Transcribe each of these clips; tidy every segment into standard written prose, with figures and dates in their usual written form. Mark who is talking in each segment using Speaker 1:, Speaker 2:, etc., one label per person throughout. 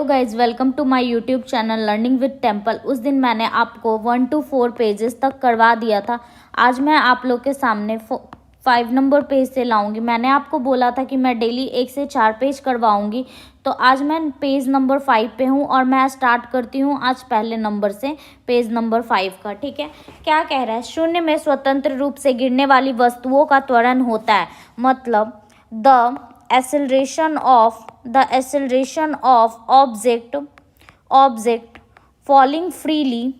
Speaker 1: Guys, welcome to my YouTube channel learning with temple. उस दिन मैंने आपको 1 to 4 पेजेस तक करवा दिया था। आज मैं आप लोग के सामने 5 नंबर पेज से लाऊंगी। मैंने आपको बोला था कि मैं डेली 1 से 4 पेज करवाऊंगी, तो आज मैं पेज नंबर 5 पे हूँ और मैं स्टार्ट करती हूँ आज पहले नंबर से, पेज नंबर 5 का। ठीक है, क्या कह रहा है? शून्य में स्वतंत्र रूप से गिरने वाली वस्तुओं का त्वरण होता है, मतलब the acceleration of object falling freely।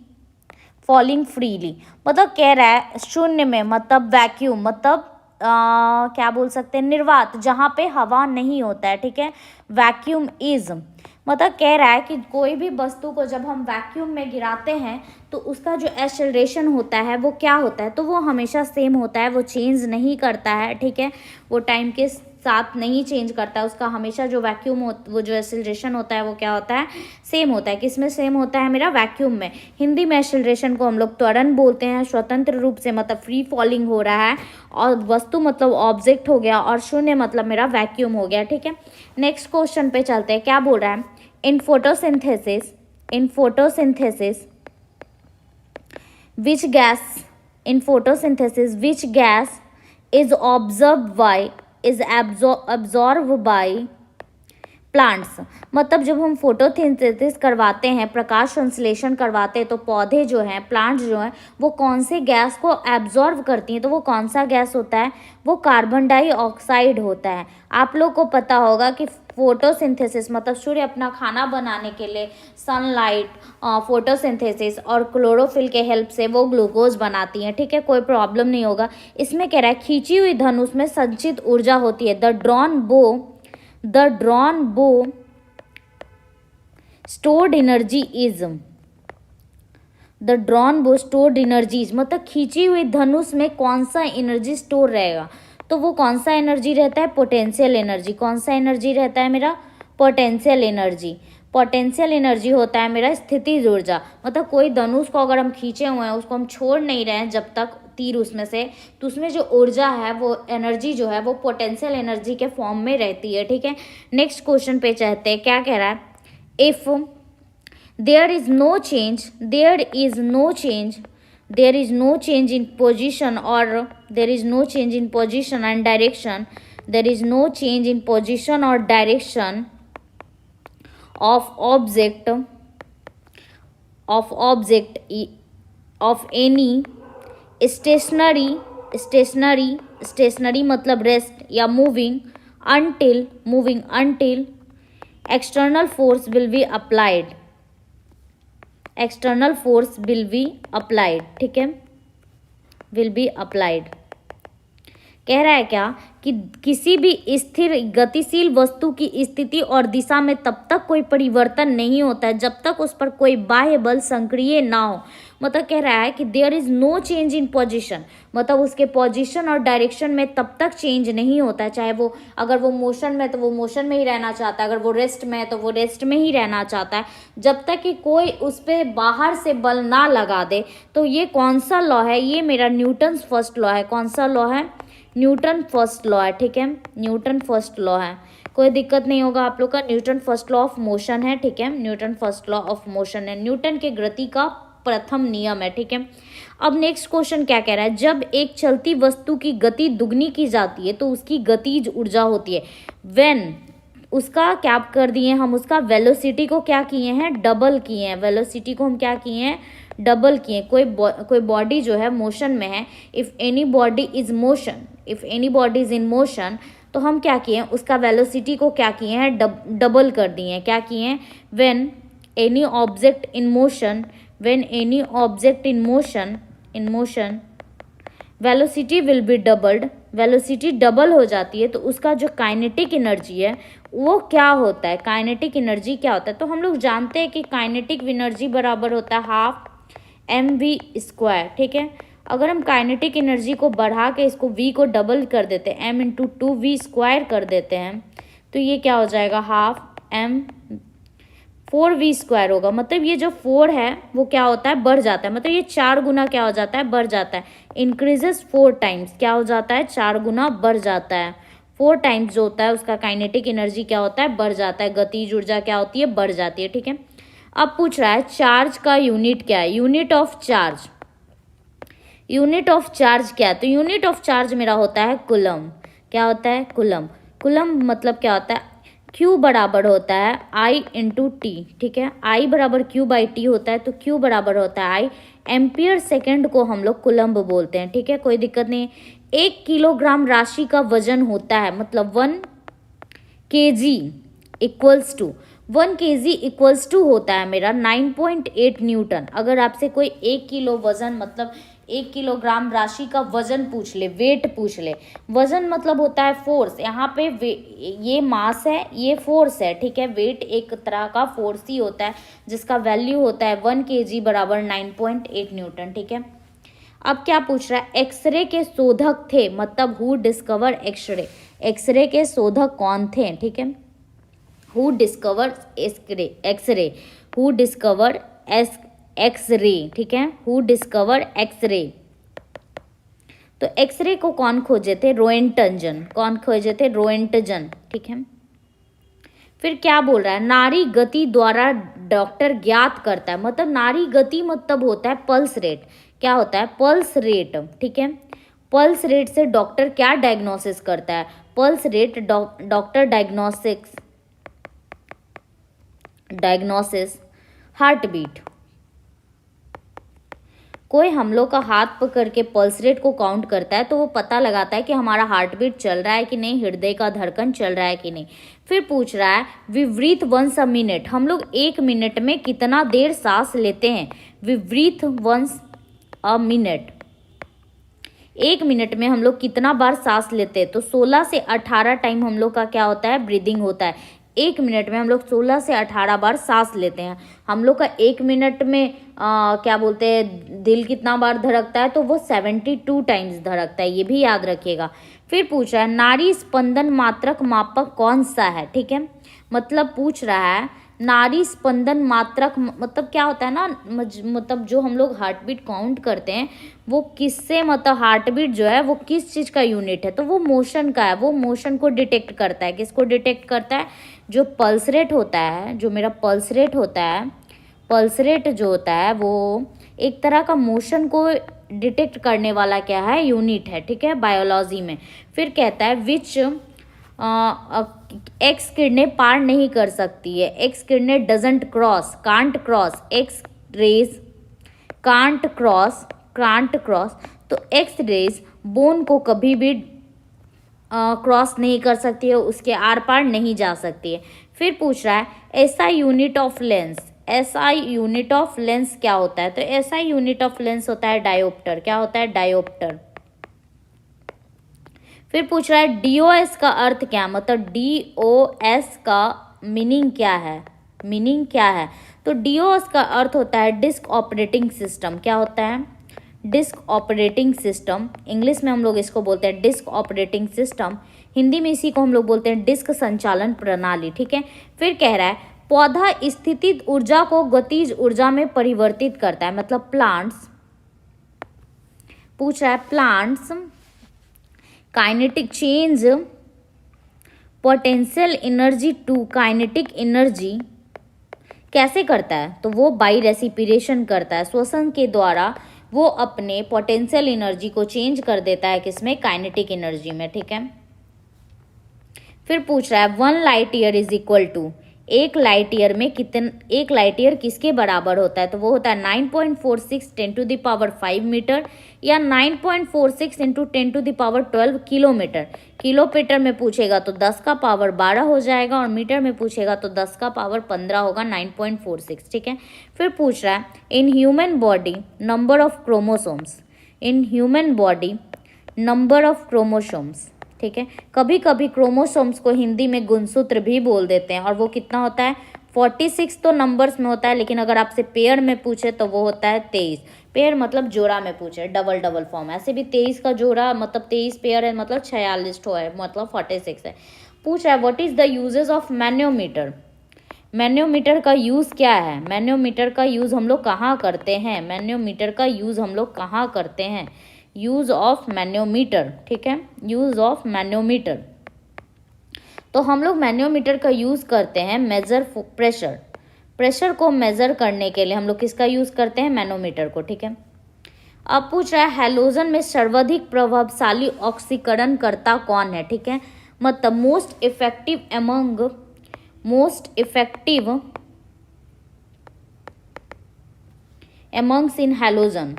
Speaker 1: मतलब कह रहा है शून्य में, मतलब वैक्यूम, मतलब क्या बोल सकते हैं, निर्वात, जहाँ पे हवा नहीं होता है। ठीक है, वैक्यूम इज, मतलब कह रहा है कि कोई भी वस्तु को जब हम वैक्यूम में गिराते हैं तो उसका जो एक्सेलरेशन होता है वो क्या होता है, तो वो हमेशा सेम होता है, वो चेंज नहीं करता है। ठीक है, वो टाइम के साथ नहीं चेंज करता है, उसका हमेशा जो वैक्यूम वो जो एक्सेलरेशन होता है वो क्या होता है, सेम होता है। किस में सेम होता है? मेरा वैक्यूम में। हिंदी में एक्सेलरेशन को हम लोग त्वरण बोलते हैं। स्वतंत्र रूप से मतलब फ्री फॉलिंग हो रहा है, और वस्तु मतलब ऑब्जेक्ट हो गया, और शून्य मतलब मेरा वैक्यूम हो गया। ठीक है, नेक्स्ट क्वेश्चन पे चलते हैं। क्या बोल रहा है? In photosynthesis which gas is absorbed by plants. मतलब जब हम फोटोसिंथेसिस करवाते हैं, प्रकाश संश्लेषण करवाते हैं, तो पौधे जो हैं, प्लांट्स जो हैं, वो कौन से गैस को एब्जॉर्ब करती हैं, तो वो कौन सा गैस होता है? वो कार्बन डाइऑक्साइड होता है। आप लोग को पता होगा कि फोटोसिंथेसिस मतलब सूर्य अपना खाना बनाने के लिए सनलाइट, फोटोसिंथेसिस और क्लोरोफिल के हेल्प से वो ग्लूकोज बनाती हैं। ठीक है, कोई प्रॉब्लम नहीं होगा। इसमें कह रहा है खींची हुई धनुष में संचित ऊर्जा होती है। द ड्रॉन बो stored energy is मतलब खींची हुई धनुष में कौन सा एनर्जी स्टोर रहेगा, तो वो कौन सा एनर्जी रहता है? Potential energy. कौन सा एनर्जी रहता है मेरा? पोटेंशियल एनर्जी होता है मेरा स्थितिज ऊर्जा। मतलब कोई धनुष को अगर हम खींचे हुए हैं, उसको हम छोड़ नहीं रहे हैं जब तक तीर उसमें से, तो उसमें जो ऊर्जा है, वो एनर्जी जो है, वो पोटेंशियल एनर्जी के फॉर्म में रहती है। ठीक है, नेक्स्ट क्वेश्चन पे चलते हैं। क्या कह रहा है? If there is no change in position or direction of object of any stationary मतलब रेस्ट या moving until external force will be applied। ठीक है, will be applied। कह रहा है क्या कि किसी भी स्थिर गतिशील वस्तु की स्थिति और दिशा में तब तक कोई परिवर्तन नहीं होता है जब तक उस पर कोई बाह्य बल सक्रिय ना हो। मतलब कह रहा है कि there is no change in position, मतलब उसके पोजीशन और डायरेक्शन में तब तक चेंज नहीं होता है। चाहे वो, अगर वो मोशन में तो वो मोशन में ही रहना चाहता है, अगर वो रेस्ट में है तो वो रेस्ट में ही रहना चाहता है, जब तक कि कोई उस पर बाहर से बल ना लगा दे। तो ये कौन सा लॉ है? ये मेरा न्यूटन फर्स्ट लॉ है। कौन सा लॉ है? न्यूटन फर्स्ट लॉ है। ठीक है, न्यूटन फर्स्ट लॉ है, कोई दिक्कत नहीं होगा आप लोग का। Newton first law of motion है। ठीक है, Newton first law of motion है, न्यूटन के गति का प्रथम नियम है। ठीक है, अब नेक्स्ट क्वेश्चन क्या कह रहा है? जब एक चलती वस्तु की गति दुगनी की जाती है तो उसकी गतिज ऊर्जा होती है। व्हेन उसका क्या कर दिए हम? उसका वेलोसिटी को क्या किए हैं? डबल किए हैं। वेलोसिटी को हम क्या किए हैं? डबल किए। कोई बॉडी जो है मोशन में है, if any body is in motion, तो हम क्या किए हैं? उसका वेलोसिटी को क्या किए हैं? डबल कर दिए हैं। क्या किए हैं? When any object in motion velocity will be doubled. Velocity double हो जाती है तो उसका जो काइनेटिक एनर्जी है वो क्या होता है? काइनेटिक एनर्जी क्या होता है? तो हम लोग जानते हैं कि काइनेटिक एनर्जी बराबर होता है हाफ mv²। ठीक है, अगर हम काइनेटिक एनर्जी को बढ़ा के इसको v को डबल कर देते हैं, m इंटू 2v² कर देते हैं, तो ये क्या हो जाएगा? हाफ m 4v² होगा। मतलब ये जो 4 है वो क्या होता है? बढ़ जाता है। मतलब ये 4 गुना क्या हो जाता है? बढ़ जाता है। इंक्रीजेस 4 टाइम्स, क्या हो जाता है? 4 गुना बढ़ जाता है। 4 टाइम्स जो होता है उसका काइनेटिक एनर्जी क्या होता है, बढ़ जाता है, गतिज ऊर्जा क्या होती है, बढ़ जाती है। ठीक है, अब पूछ रहा है चार्ज का यूनिट क्या है, unit of charge. Unit of charge क्या है, तो यूनिट ऑफ चार्ज मेरा होता है कूलम। क्या होता है, कूलम। कूलम मतलब क्या होता है, Q बराबर होता है I इंटू टी। ठीक है, I बराबर Q बाई टी होता है, तो Q बराबर होता है I। एम्पियर सेकेंड को हम लोग कूलम्ब बोलते हैं। ठीक है, कोई दिक्कत नहीं। 1 किलोग्राम राशि का वजन होता है, मतलब 1 kg equals to 1 kg equals to होता है मेरा 9.8 न्यूटन। अगर आपसे कोई 1 किलो वजन मतलब 1 किलोग्राम राशि का वजन पूछ ले, वेट पूछ ले, वजन मतलब होता है फोर्स, यहाँ पे ये मास है, ये फोर्स है। ठीक है, वेट एक तरह का फोर्स ही होता है जिसका वैल्यू होता है 1 kg बराबर 9.8 न्यूटन। ठीक है, अब क्या पूछ रहा है, एक्सरे के शोधक थे, मतलब हु डिस्कवर एक्सरे। एक्सरे के शोधक कौन थे। ठीक है, who discover x-ray, who discover x-ray. ठीक है, हु डिस्कवर एक्सरे। तो एक्सरे को कौन खोजे थे, रोएंटजन। कौन खोजे थे, रोएंटजन। ठीक है, फिर क्या बोल रहा है, नाड़ी गति द्वारा डॉक्टर ज्ञात करता है, मतलब नाड़ी गति मतलब होता है पल्स रेट। क्या होता है, पल्स रेट। ठीक है, पल्स रेट से डॉक्टर क्या डायग्नोसिस करता है, pulse rate doctor diagnosis heart beat. कोई हम लोग का हाथ पकड़ के पल्स रेट को काउंट करता है तो वो पता लगाता है कि हमारा हार्ट बीट चल रहा है कि नहीं, हृदय का धड़कन चल रहा है कि नहीं। फिर पूछ रहा है विवृत वंस अ मिनट, हम लोग 1 मिनट में कितना देर सांस लेते हैं, विवृत वंस अ मिनट, 1 मिनट में हम लोग कितना बार सांस लेते हैं, तो 16 से 18 टाइम हम लोग का क्या होता है, ब्रीदिंग होता है। 1 मिनट में हम लोग 16 से 18 बार सांस लेते हैं। हम लोग का 1 मिनट में क्या बोलते हैं, दिल कितना बार धड़कता है, तो वो 72 टाइम्स धड़कता है, ये भी याद रखिएगा। फिर पूछ रहा है नाड़ी स्पंदन मात्रक मापक कौन सा है। ठीक है, मतलब पूछ रहा है नाड़ी स्पंदन मात्रक मतलब क्या होता है ना, मतलब जो हम लोग हार्ट बीट काउंट करते हैं वो किससे, मतलब हार्ट बीट जो है वो किस चीज़ का यूनिट है, तो वो मोशन का है। वो मोशन को डिटेक्ट करता है, किसको डिटेक्ट करता है, जो पल्स रेट होता है, जो मेरा पल्स रेट होता है, पल्स रेट जो होता है वो एक तरह का मोशन को डिटेक्ट करने वाला क्या है, यूनिट है। ठीक है, बायोलॉजी में। फिर कहता है विच एक्स किरणें पार नहीं कर सकती है, एक्स किरणें doesn't cross, can't cross, x rays can't cross, तो एक्स रेज बोन को कभी भी क्रॉस नहीं कर सकती है, उसके आर पार नहीं जा सकती है। फिर पूछ रहा है SI unit of lens, SI unit of lens क्या होता है, तो एसआई यूनिट ऑफ लेंस होता है डायोप्टर। क्या होता है, डायोप्टर। फिर पूछ रहा है डीओएस का अर्थ क्या, मतलब डीओएस का मीनिंग क्या है, मीनिंग क्या है, तो डीओएस का अर्थ होता है डिस्क ऑपरेटिंग सिस्टम। क्या होता है, डिस्क ऑपरेटिंग सिस्टम। इंग्लिश में हम लोग इसको बोलते हैं डिस्क ऑपरेटिंग सिस्टम, हिंदी में इसी को हम लोग बोलते हैं डिस्क संचालन प्रणाली। ठीक है, फिर कह रहा है पौधा स्थितिज ऊर्जा को गतिज ऊर्जा में परिवर्तित करता है, मतलब प्लांट्स। पूछ रहा है plants kinetic change potential energy to kinetic energy कैसे करता है, तो वो बाई रेसिपिरेशन करता है, श्वसन के द्वारा वो अपने पोटेंशियल एनर्जी को चेंज कर देता है, किसमें, काइनेटिक एनर्जी में। ठीक है, फिर पूछ रहा है 1 light year is equal to, 1 light year में कितने, 1 लाइट ईयर किसके बराबर होता है, तो वो होता है 9.46 10⁵ मीटर या 9.46 इंटू 10⁻12 किलोमीटर। किलोमीटर में पूछेगा तो 10 का पावर 12 हो जाएगा और मीटर में पूछेगा तो 10 का पावर 15 होगा, 9.46। ठीक है, फिर पूछ रहा है in human body number of chromosomes, in human body number of chromosomes. ठीक है, कभी कभी क्रोमोसोम्स को हिंदी में गुणसूत्र भी बोल देते हैं और वो कितना होता है, 46 तो नंबर्स में होता है, लेकिन अगर आपसे पेयर में पूछे तो वो होता है 23। पेयर मतलब जोड़ा में पूछे, डबल फॉर्म। ऐसे भी 23 का जोड़ा मतलब 23 पेयर है, मतलब 46 है, मतलब 46 है। पूछ रहा है what is the uses of manometer, manometer का यूज़ क्या है, मैनोमीटर का यूज़ हम लोग कहाँ करते हैं, मैनोमीटर का यूज़ हम लोग कहाँ करते हैं, यूज़ ऑफ मैनोमीटर। ठीक है, यूज़ ऑफ मैनोमीटर। तो हम लोग मैनोमीटर का यूज़ करते हैं मेजर प्रेशर, प्रेशर को मेजर करने के लिए हम लोग किसका यूज़ करते हैं, मैनोमीटर को, ठीक है। अब पूछ रहा है हैलोजन में सर्वाधिक प्रभावशाली ऑक्सीकरण करता कौन है, ठीक है। मतलब most effective amongst in halogen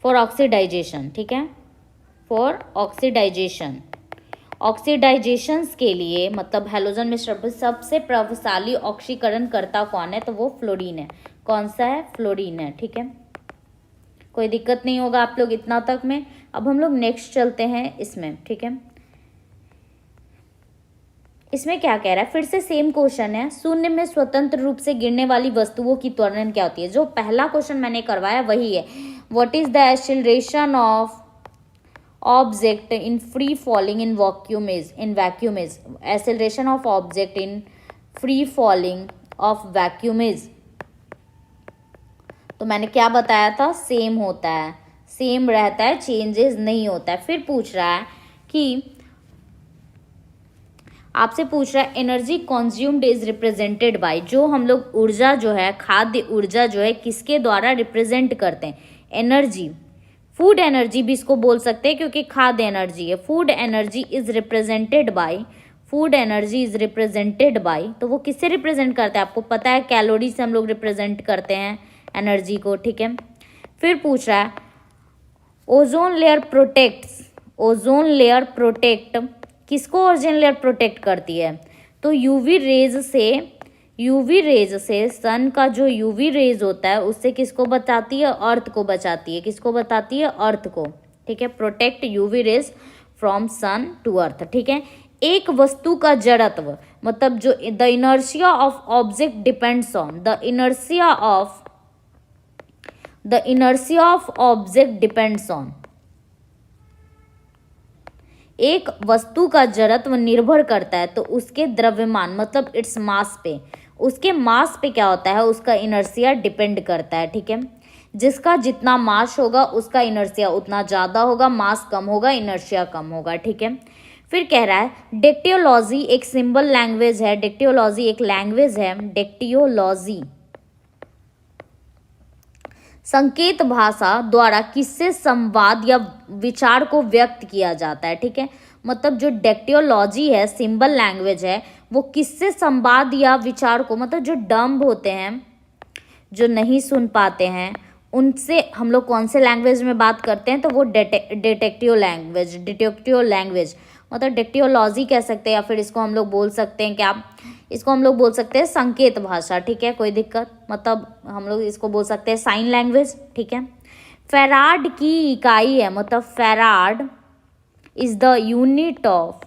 Speaker 1: for oxidisation, ठीक है, फॉर ऑक्सीडाइजेशंस के लिए, मतलब हैलोजन में सबसे प्रभावशाली ऑक्सीकरण करता कौन है, तो वो फ्लोरीन है। कौन सा है, फ्लोरीन है, ठीक है। कोई दिक्कत नहीं होगा आप लोग इतना तक में। अब हम लोग नेक्स्ट चलते हैं इसमें, ठीक है। इसमें क्या कह रहा है, फिर से सेम क्वेश्चन है, शून्य में स्वतंत्र रूप से गिरने वाली वस्तुओं की त्वरण क्या होती है। जो पहला क्वेश्चन मैंने करवाया वही है, what is the acceleration of object in free falling in vacuum is acceleration of object in free falling of vacuum is. तो मैंने क्या बताया था, सेम होता है, सेम रहता है, चेंजेस नहीं होता है। फिर पूछ रहा है कि आपसे पूछ रहा है energy consumed is represented by, जो हम लोग ऊर्जा जो है, खाद्य ऊर्जा जो है, किसके द्वारा रिप्रेजेंट करते हैं, एनर्जी, फूड एनर्जी भी इसको बोल सकते हैं क्योंकि खाद्य एनर्जी है। Food energy is represented by, तो वो किससे रिप्रेजेंट करते हैं, आपको पता है कैलोरी से हम लोग रिप्रेजेंट करते हैं एनर्जी को, ठीक है। फिर पूछ रहा है ओजोन लेयर प्रोटेक्ट किसको ओजोन लेयर प्रोटेक्ट करती है, तो यूवी रेज से सन का जो यूवी रेज होता है उससे किसको बचाती है, अर्थ को बचाती है। किसको बताती है, अर्थ को, ठीक है। Protect UV rays from sun to earth, ठीक है। एक वस्तु का जड़त्व, मतलब जो the inertia of object depends on, the inertia of object depends on, एक वस्तु का जड़त्व निर्भर करता है तो उसके द्रव्यमान, मतलब इट्स मास पे, उसके मास पे क्या होता है, उसका इनर्शिया डिपेंड करता है, ठीक है। जिसका जितना मास होगा उसका इनर्शिया उतना ज़्यादा होगा, मास कम होगा इनर्शिया कम होगा, ठीक है। फिर कह रहा है डेक्टियोलॉजी एक सिंबल लैंग्वेज है, डेक्टियोलॉजी एक लैंग्वेज है, डेक्टियोलॉजी संकेत भाषा द्वारा किससे संवाद या विचार को व्यक्त किया जाता है, ठीक है। मतलब जो डेक्टियोलॉजी है, सिंबल लैंग्वेज है, वो किससे संवाद या विचार को, मतलब जो डम्ब होते हैं, जो नहीं सुन पाते हैं, उनसे हम लोग कौन से लैंग्वेज में बात करते हैं, तो वो डिटेक्टिव लैंग्वेज मतलब डेक्टियोलॉजी कह सकते हैं, या फिर इसको हम लोग बोल सकते हैं क्या, इसको हम लोग बोल सकते हैं संकेत भाषा, ठीक है, कोई दिक्कत, मतलब हम लोग इसको बोल सकते हैं साइन लैंग्वेज, ठीक है। फैराड की इकाई है, मतलब farad is the unit of,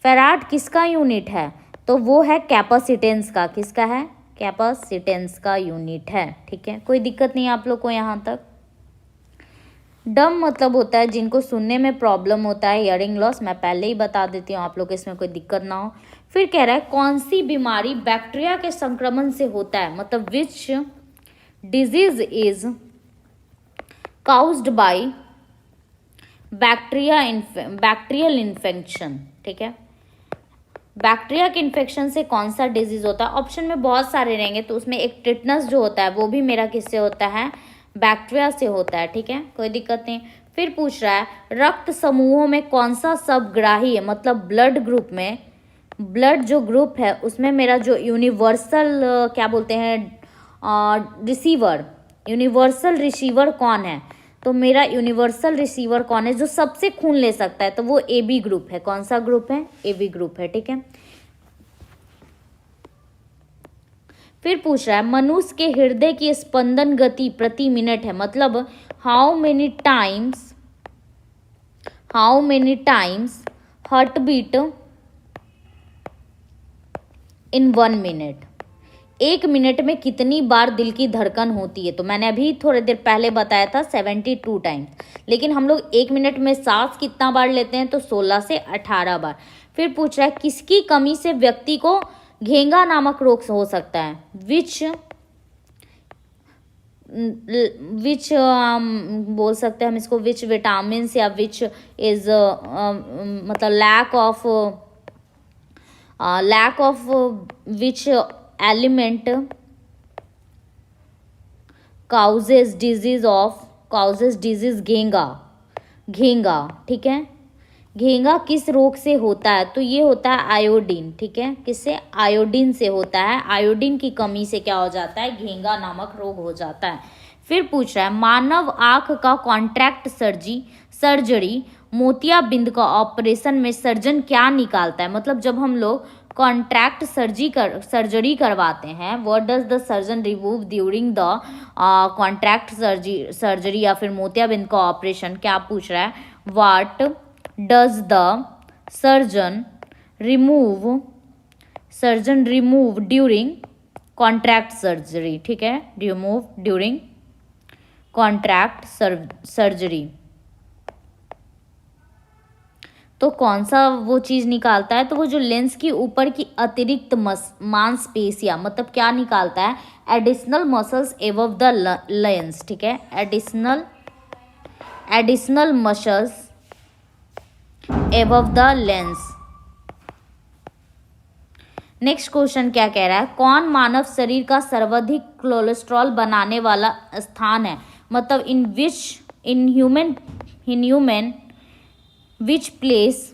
Speaker 1: farad किसका यूनिट है, तो वो है कैपेसिटेंस का, किसका है, कैपेसिटेंस का यूनिट है, ठीक है। कोई दिक्कत नहीं आप लोग को यहाँ तक। डम मतलब होता है जिनको सुनने में प्रॉब्लम होता है, हियरिंग लॉस, मैं पहले ही बता देती हूँ आप लोग, इसमें कोई दिक्कत ना हो। फिर कह रहा है कौन सी बीमारी बैक्टीरिया के संक्रमण से होता है, मतलब which disease is caused bye bacterial infection, ठीक है। बैक्टीरिया के इन्फेक्शन से कौन सा डिजीज होता है, ऑप्शन में बहुत सारे रहेंगे, तो उसमें एक टिटनस जो होता है वो भी मेरा किससे होता है, बैक्टीरिया से होता है, ठीक है, कोई दिक्कत नहीं। फिर पूछ रहा है रक्त समूहों में कौन सा सबग्राही है, मतलब ब्लड ग्रुप में, ब्लड जो ग्रुप है उसमें मेरा जो यूनिवर्सल क्या बोलते हैं, यूनिवर्सल रिसीवर कौन है, तो मेरा यूनिवर्सल रिसीवर कौन है, जो सबसे खून ले सकता है, तो वो AB ग्रुप है। कौन सा ग्रुप है, AB ग्रुप है, ठीक है। फिर पूछ रहा है मनुष्य के हृदय की स्पंदन गति प्रति मिनट है, मतलब how many times heart beat in 1 minute, 1 minute में कितनी बार दिल की धड़कन होती है, तो मैंने अभी थोड़ी देर पहले बताया था 72 टाइम्स, लेकिन हम लोग 1 मिनट में सांस कितना बार लेते हैं, तो 16 से 18 बार। फिर पूछ रहा है किसकी कमी से व्यक्ति को घेंगा नामक रोग हो सकता है, विच विच बोल सकते हैं हम इसको, विच विटामिन या विच इज मतलब lack of which element causes disease घेंगा, ठीक है। घेंगा किस रोग से होता है? तो ये होता है आयोडीन, ठीक है। किससे? आयोडीन से होता है। आयोडीन की कमी से क्या हो जाता है? घेंगा नामक रोग हो जाता है। फिर पूछ रहा है मानव आंख का कॉन्ट्रैक्ट सर्जरी मोतियाबिंद का ऑपरेशन में सर्जन क्या निकालता है? मतलब जब हम लोग कॉन्ट्रैक्ट सर्जरी करवाते हैं, what does the surgeon remove during the contract surgery या फिर मोतियाबिंद का ऑपरेशन, क्या पूछ रहा है? What does the surgeon remove during contract surgery, ठीक है। रिमूव ड्यूरिंग कॉन्ट्रैक्ट सर्जरी, तो कौन सा वो चीज निकालता है? तो वो जो लेंस की ऊपर की अतिरिक्त मांसपेशियां, मतलब क्या निकालता है? Additional muscles above the lens, ठीक है। Additional muscles above the lens. Next question क्या कह रहा है? कौन मानव शरीर का सर्वाधिक कोलेस्ट्रॉल बनाने वाला स्थान है? मतलब in human which place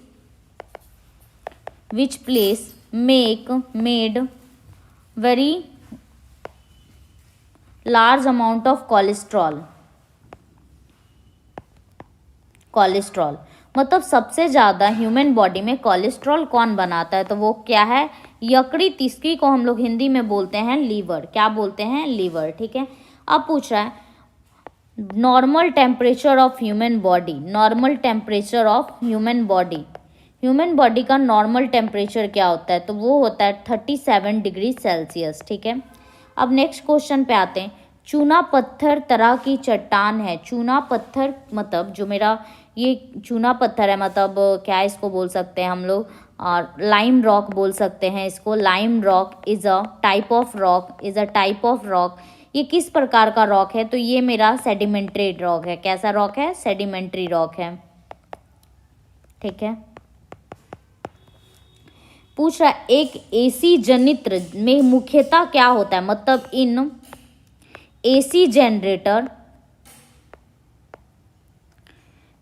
Speaker 1: made very large amount of cholesterol मतलब सबसे ज़्यादा ह्यूमन बॉडी में कोलेस्ट्रॉल कौन बनाता है? तो वो क्या है? यकृत, तिसकी को हम लोग हिंदी में बोलते हैं लीवर। क्या बोलते हैं? लीवर, ठीक है। अब पूछ रहा है normal temperature of human body. Normal temperature of human body का नॉर्मल टेम्परेचर क्या होता है? तो वो होता है 37 डिग्री सेल्सियस, ठीक है। अब नेक्स्ट क्वेश्चन पे आते हैं। चूना पत्थर तरह की चट्टान है। चूना पत्थर मतलब जो मेरा ये चूना पत्थर है, मतलब क्या इसको बोल सकते हैं हम लोग? और लाइम रॉक बोल सकते हैं इसको। Lime rock is a type of rock. ये किस प्रकार का रॉक है? तो ये मेरा सेडिमेंट्री रॉक है। कैसा रॉक है? सेडिमेंट्री रॉक है, ठीक है। पूछ रहा है एक एसी जनित्र में मुख्यतः क्या होता है? मतलब in AC generator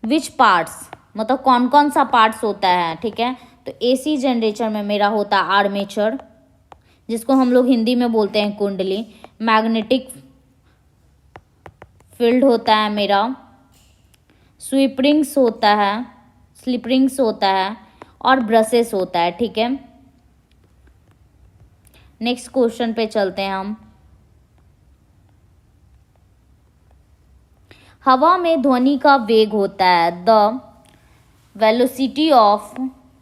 Speaker 1: which parts, मतलब कौन कौन सा पार्ट्स होता है, ठीक है। तो एसी जनरेटर में मेरा होता है आर्मेचर, जिसको हम लोग हिंदी में बोलते हैं कुंडली। मैग्नेटिक फील्ड होता है मेरा। स्लिप रिंग्स होता है और ब्रशेस होता है, ठीक है। नेक्स्ट क्वेश्चन पे चलते हैं हम। हवा में ध्वनि का वेग होता है the velocity of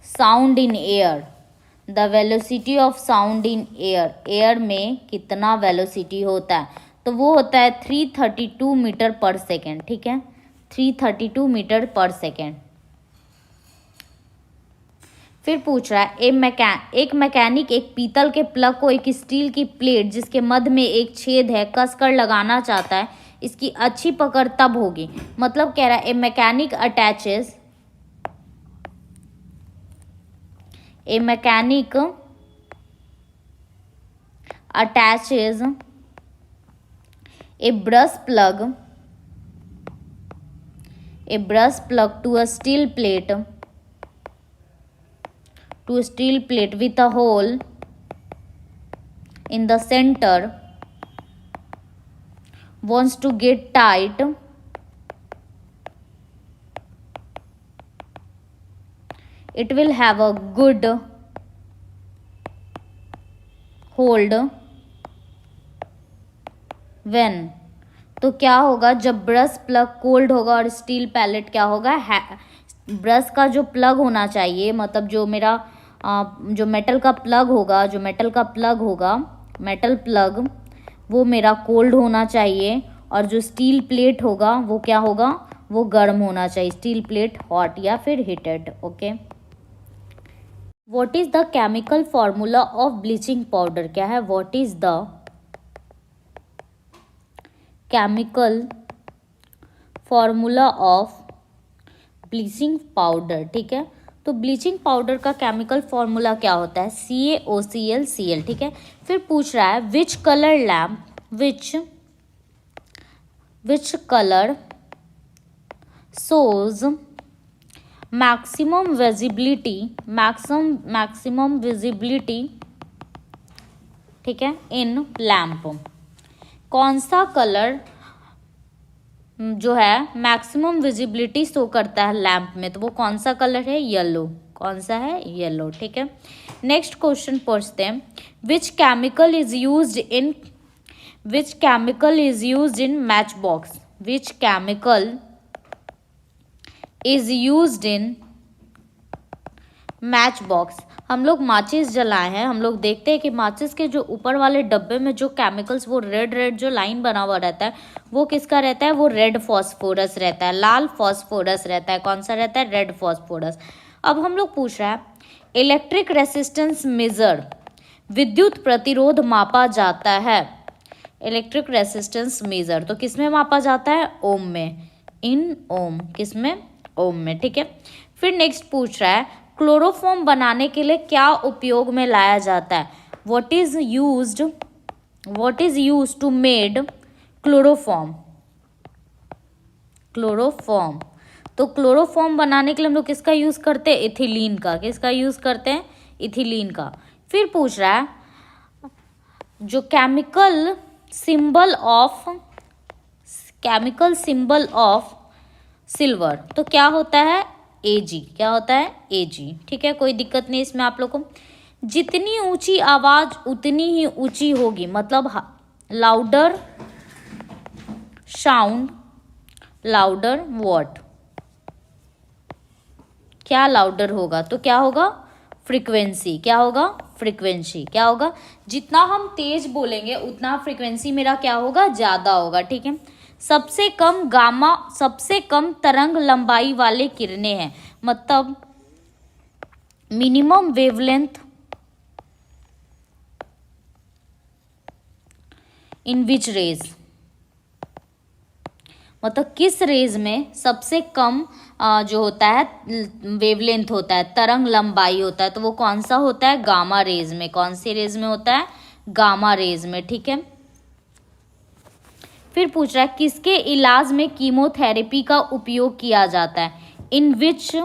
Speaker 1: sound in air. The velocity of sound in air, air में कितना वेलोसिटी होता है? तो वो होता है 332 मीटर पर सेकेंड, ठीक है। 332 मीटर पर सेकेंड। फिर पूछ रहा है एक मैकेनिक एक पीतल के प्लग को एक स्टील की प्लेट जिसके मध्य में एक छेद है कसकर लगाना चाहता है, इसकी अच्छी पकड़ तब होगी। मतलब कह रहा है ए mechanic attaches a brush plug to a steel plate with a hole in the center, wants to get tight, it will have a good hold when। तो क्या होगा जब ब्रश प्लग कोल्ड होगा और स्टील पैलेट क्या होगा? Brush का जो प्लग होना चाहिए, मतलब जो मेरा जो मेटल का प्लग होगा मेटल प्लग, वो मेरा कोल्ड होना चाहिए, और जो स्टील प्लेट होगा वो क्या होगा? वो गर्म होना चाहिए। स्टील प्लेट हॉट या फिर heated, okay. What is the chemical formula of bleaching powder? क्या है? What is the chemical formula of bleaching powder, ठीक है। तो ब्लीचिंग पाउडर का केमिकल फॉर्मूला क्या होता है? CaOCl, ठीक है। फिर पूछ रहा है which colour lamp which colour shows maximum visibility, ठीक है, इन लैम्प। कौन सा कलर जो है मैक्सिमम विजिबिलिटी शो करता है लैम्प में? तो वो कौन सा कलर है? येलो। कौन सा है? येलो, ठीक है। नेक्स्ट क्वेश्चन पढ़ते हैं। Which chemical is used in match box? Which chemical is used in match box? हम लोग माचिस जलाए हैं, हम लोग देखते हैं कि माचिस के जो ऊपर वाले डब्बे में जो केमिकल्स, वो रेड जो लाइन बना हुआ रहता है, वो किसका रहता है? वो रेड फॉस्फोरस रहता है, लाल फॉस्फोरस रहता है। कौन सा रहता है? Red phosphorus. अब हम लोग पूछ रहा है इलेक्ट्रिक रेसिस्टेंस मेजर, विद्युत प्रतिरोध मापा जाता है। इलेक्ट्रिक रेसिस्टेंस मेजर तो किस में मापा जाता है? ओम में, इन ओम। किस में? ओम में, ठीक है। फिर नेक्स्ट पूछ रहा है क्लोरोफॉर्म बनाने के लिए क्या उपयोग में लाया जाता है? What is used to made chloroform? तो क्लोरोफॉर्म बनाने के लिए हम लोग किसका यूज करते हैं? इथिलीन का। किसका यूज करते हैं? इथिलीन का। फिर पूछ रहा है जो केमिकल सिंबल ऑफ सिल्वर, तो क्या होता है? Ag। क्या होता है? Ag, ठीक है। कोई दिक्कत नहीं इसमें आप लोग को। जितनी ऊंची आवाज उतनी ही ऊंची होगी, मतलब लाउडर साउंड, लाउडर व्हाट? क्या लाउडर होगा? तो क्या होगा? फ्रीक्वेंसी। क्या होगा? फ्रीक्वेंसी। क्या होगा? जितना हम तेज बोलेंगे उतना फ्रीक्वेंसी मेरा क्या होगा? ज्यादा होगा, ठीक है। सबसे कम तरंग लंबाई वाले किरणें हैं, मतलब minimum wavelength in which rays, मतलब किस रेज में सबसे कम जो होता है वेवलेंथ होता है, तरंग लंबाई होता है, तो वो कौन सा होता है? गामा रेज में। कौन सी रेज में होता है? गामा रेज में, ठीक है। फिर पूछ रहा है किसके इलाज में कीमोथेरेपी का उपयोग किया जाता है? इन विच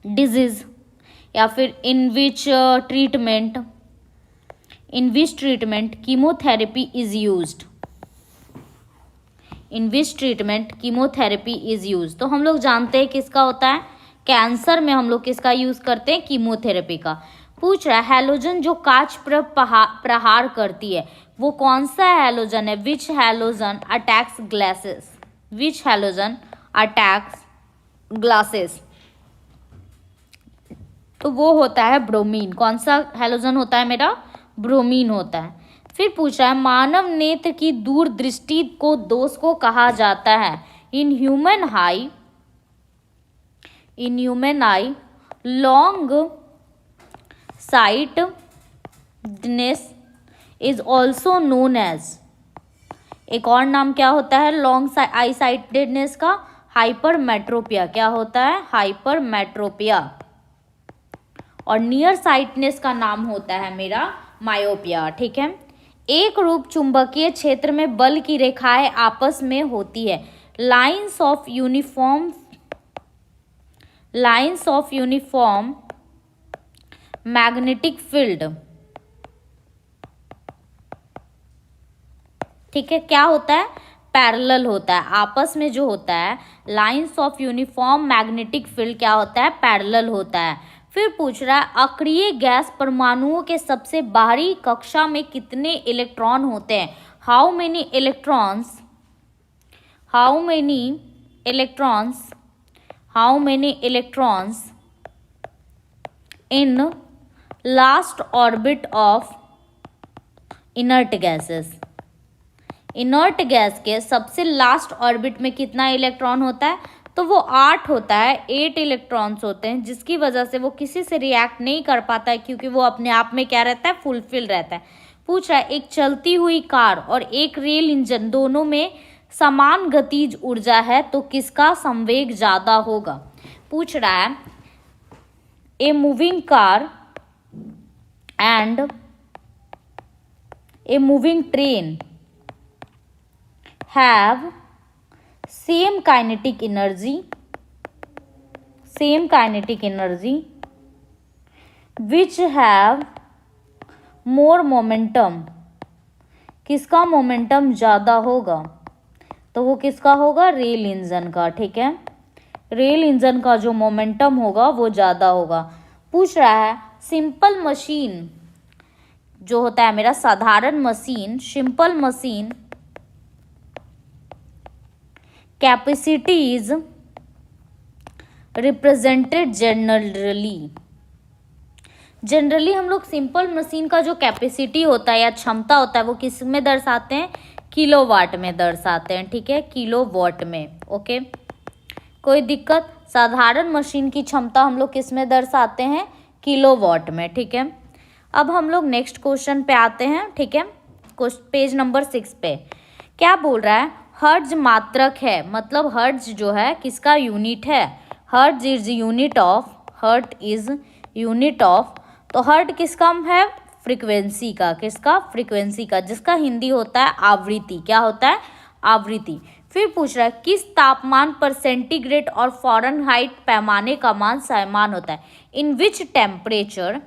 Speaker 1: डिजीज, या फिर in which treatment chemotherapy is used? In which treatment chemotherapy is use? तो हम लोग जानते हैं किसका होता है? कैंसर में हम लोग किसका यूज करते हैं? कीमोथेरेपी का। पूछ रहा है हैलोजन जो कांच पर प्रहार करती है, वो कौन सा हैलोजन है? विच हैलोजन अटैक्स ग्लासेस? विच हैलोजन अटैक्स ग्लासेस? तो वो होता है ब्रोमीन। कौन सा हैलोजन होता है मेरा? ब्रोमीन होता है। फिर पूछ रहा है मानव नेत्र की दूरदृष्टि को दोष को कहा जाता है? In human eye long sightness is also known as, एक और नाम क्या होता है लॉन्ग आई साइटेडनेस का? हाइपरमेट्रोपिया। क्या होता है? हाइपरमेट्रोपिया। और नियर साइटनेस का नाम होता है मेरा मायोपिया, ठीक है। एक रूप चुंबकीय क्षेत्र में बल की रेखाएं आपस में होती है। Lines of uniform magnetic field, ठीक है। क्या होता है? पैरेलल होता है। आपस में जो होता है lines of uniform magnetic field क्या होता है? पैरेलल होता है। फिर पूछ रहा है अक्रिय गैस परमाणुओं के सबसे बाहरी कक्षा में कितने इलेक्ट्रॉन होते हैं? How many electrons in last orbit of inert gases? Inert gas के सबसे लास्ट ऑर्बिट में कितना इलेक्ट्रॉन होता है? तो वो 8 होता है। 8 इलेक्ट्रॉन्स होते हैं, जिसकी वजह से वो किसी से रिएक्ट नहीं कर पाता है, क्योंकि वो अपने आप में क्या रहता है? फुलफिल रहता है। पूछ रहा है एक चलती हुई कार और एक रेल इंजन दोनों में समान गतिज ऊर्जा है तो किसका संवेग ज्यादा होगा। पूछ रहा है a moving car and a moving train have same kinetic energy which have more momentum, किसका मोमेंटम ज़्यादा होगा, तो वो किसका होगा, रेल इंजन का। ठीक है, रेल इंजन का जो मोमेंटम होगा वो ज़्यादा होगा। पूछ रहा है सिंपल मशीन जो होता है मेरा साधारण machine, simple machine capacity is represented generally हम लोग सिंपल मशीन का जो कैपेसिटी होता है या क्षमता होता है वो किस में दर्शाते हैं, किलोवाट में दर्शाते हैं। ठीक है, किलोवाट में। ओके, कोई दिक्कत, साधारण मशीन की क्षमता हम लोग किस में दर्शाते हैं, किलोवाट में। ठीक है, अब हम लोग नेक्स्ट क्वेश्चन पे आते हैं। ठीक है, पेज नंबर 6 पे क्या बोल रहा है, हर्ट्ज मात्रक है, मतलब हर्ट्ज जो है किसका यूनिट है, hertz is unit of, hertz is unit of, तो हर्ट किसका है, फ्रीक्वेंसी का, किसका, फ्रीक्वेंसी का, जिसका हिंदी होता है आवृत्ति। क्या होता है, आवृत्ति। फिर पूछ रहा है किस तापमान पर सेंटीग्रेड और फ़ारेनहाइट पैमाने का मान समान होता है, in which temperature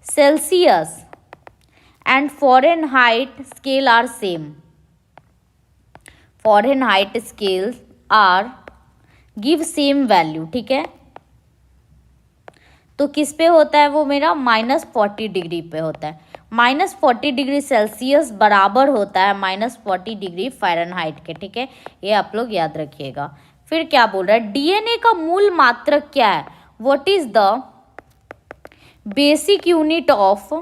Speaker 1: Celsius and Fahrenheit scale are same, Fahrenheit scales are give same value. ठीक है, तो किस पे होता है वो मेरा, -40 डिग्री पे होता है। -40 डिग्री सेल्सियस बराबर होता है -40 डिग्री फ़ारेनहाइट के। ठीक है, ये आप लोग याद रखिएगा। फिर क्या बोल रहा है, डीएनए का मूल मात्रक क्या है, what is the basic unit of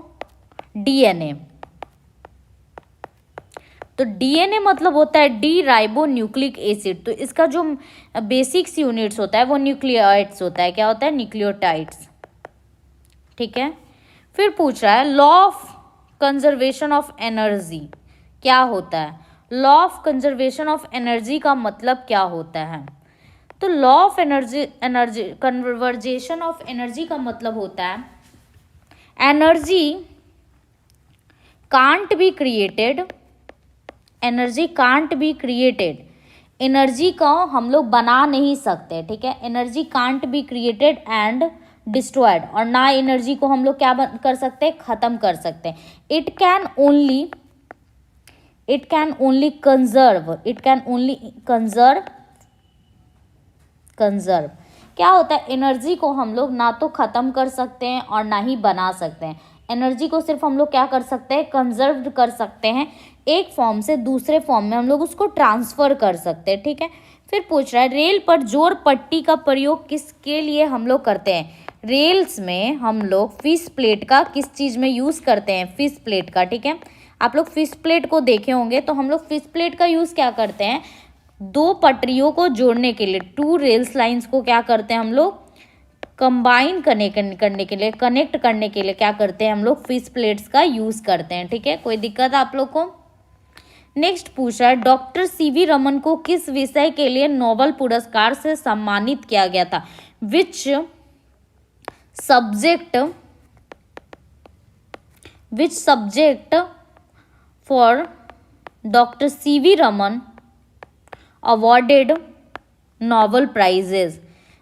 Speaker 1: DNA, तो डीएनए मतलब होता है डी राइबो न्यूक्लिक एसिड, तो इसका जो बेसिक्स यूनिट्स होता है वो न्यूक्लियोटाइड्स होता है। क्या होता है, न्यूक्लियोटाइड्स। ठीक है, फिर पूछ रहा है law of conservation of energy क्या होता है, law of conservation of energy का मतलब क्या होता है, तो law of energy conversation of energy का मतलब होता है energy can't be created, energy can't be created, energy को हम लोग बना नहीं सकते। ठीक है, energy can't be created and destroyed, और ना एनर्जी को हम लोग क्या कर सकते हैं, खत्म कर सकते हैं। इट कैन ओनली कंजर्व क्या होता है, एनर्जी को हम लोग ना तो खत्म कर सकते हैं और ना ही बना सकते हैं। एनर्जी को सिर्फ हम लोग क्या कर सकते हैं, कंजर्व कर सकते हैं, एक फॉर्म से दूसरे फॉर्म में हम लोग उसको ट्रांसफर कर सकते हैं। ठीक है, फिर पूछ रहा है रेल पर जोर पट्टी का प्रयोग किसके लिए हम लोग करते हैं, रेल्स में हम लोग फिश प्लेट का किस चीज़ में यूज़ करते हैं, फिश प्लेट का। ठीक है, आप लोग फिश प्लेट को देखे होंगे, तो हम लोग फिश प्लेट का यूज़ क्या करते हैं, दो पटरियों को जोड़ने के लिए, 2 रेल्स लाइंस को क्या करते हैं हम लोग, कंबाइन करने के लिए, कनेक्ट करने के लिए क्या करते हैं हम लोग, फिश प्लेट्स का यूज़ करते हैं। ठीक है, कोई दिक्कत आप लोग को। नेक्स्ट पूछ रहा है डॉक्टर सीवी रमन को किस विषय के लिए नोबेल पुरस्कार से सम्मानित किया गया था, which subject for doctor CV Raman awarded Nobel prizes,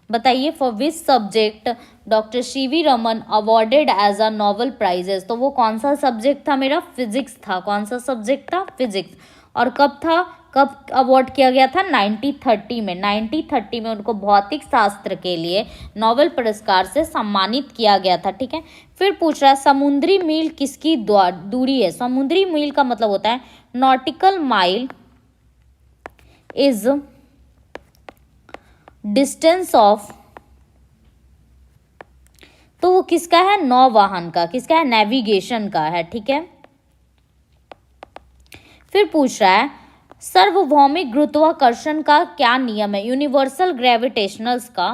Speaker 1: बताइए for which subject doctor CV Raman awarded as a Nobel prizes, तो वो कौन सा सब्जेक्ट था मेरा, फिजिक्स था। कौन सा सब्जेक्ट था, फिजिक्स। और कब था, कब अवॉर्ड किया गया था, 1930 में। 1930 में उनको भौतिक शास्त्र के लिए नोबेल पुरस्कार से सम्मानित किया गया था। ठीक है, फिर पूछ रहा है समुद्री मील किसकी दूरी है, समुद्री मील का मतलब होता है nautical mile is distance of, तो वो किसका है, नौवाहन का, किसका है, नेविगेशन का है। ठीक है, फिर पूछ रहा है सार्वभौमिक गुरुत्वाकर्षण का क्या नियम है, यूनिवर्सल ग्रेविटेशनल्स का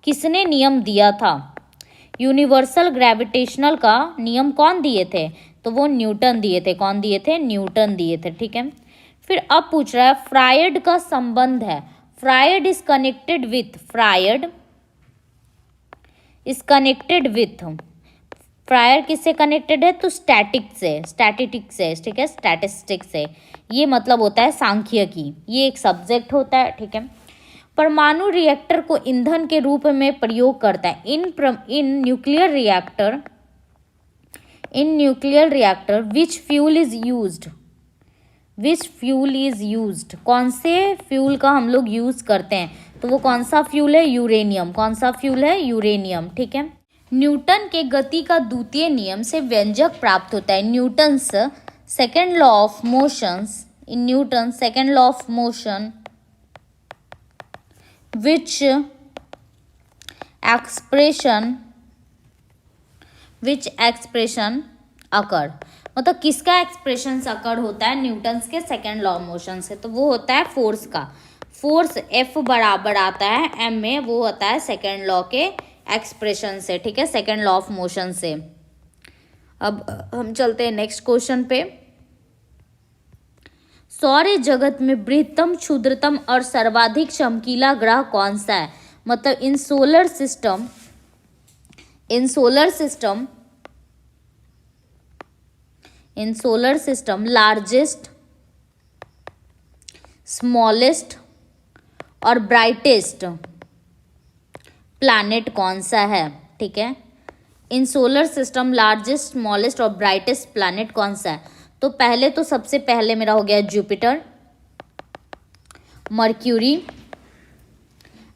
Speaker 1: किसने नियम दिया था, यूनिवर्सल ग्रेविटेशनल का नियम कौन दिए थे? तो वो न्यूटन दिए थे। कौन दिए थे? न्यूटन दिए थे। ठीक है, फिर अब पूछ रहा है फ्रायड का संबंध है। Freud is connected with, Freud is connected with, Freud किससे कनेक्टेड है? तो स्टैटिक से, स्टैटिस्टिक से, ठीक है, स्टैटिस्टिक से। ये मतलब होता है सांख्यिकी, ये एक सब्जेक्ट होता है। ठीक है, परमाणु रिएक्टर को ईंधन के रूप में प्रयोग करता है। In nuclear reactor which fuel is used, which fuel is used, कौन से फ्यूल का हम लोग यूज करते हैं? तो वो कौन सा फ्यूल है? यूरेनियम। कौन सा फ्यूल है? यूरेनियम। ठीक है, न्यूटन के गति का द्वितीय नियम से व्यंजक प्राप्त होता है। Newton's second law of motions, in newton second law of motion which expression occur, मतलब किसका एक्सप्रेशन अकर होता है न्यूटन्स के सेकेंड लॉ ऑफ मोशन से? तो वो होता है फोर्स का। फोर्स F बराबर आता है m में, वो होता है सेकेंड लॉ के एक्सप्रेशन से। ठीक है, सेकेंड लॉ ऑफ मोशन से। अब हम चलते हैं नेक्स्ट क्वेश्चन पे। सौर जगत में बृहत्तम, क्षुद्रतम और सर्वाधिक चमकीला ग्रह कौन सा है? मतलब इन सोलर सिस्टम लार्जेस्ट, स्मॉलेस्ट और ब्राइटेस्ट प्लैनेट कौन सा है? ठीक है, इन सोलर सिस्टम लार्जेस्ट, स्मॉलेस्ट और ब्राइटेस्ट प्लैनेट कौन सा है? तो पहले तो सबसे पहले मेरा हो गया जुपिटर, मर्क्यूरी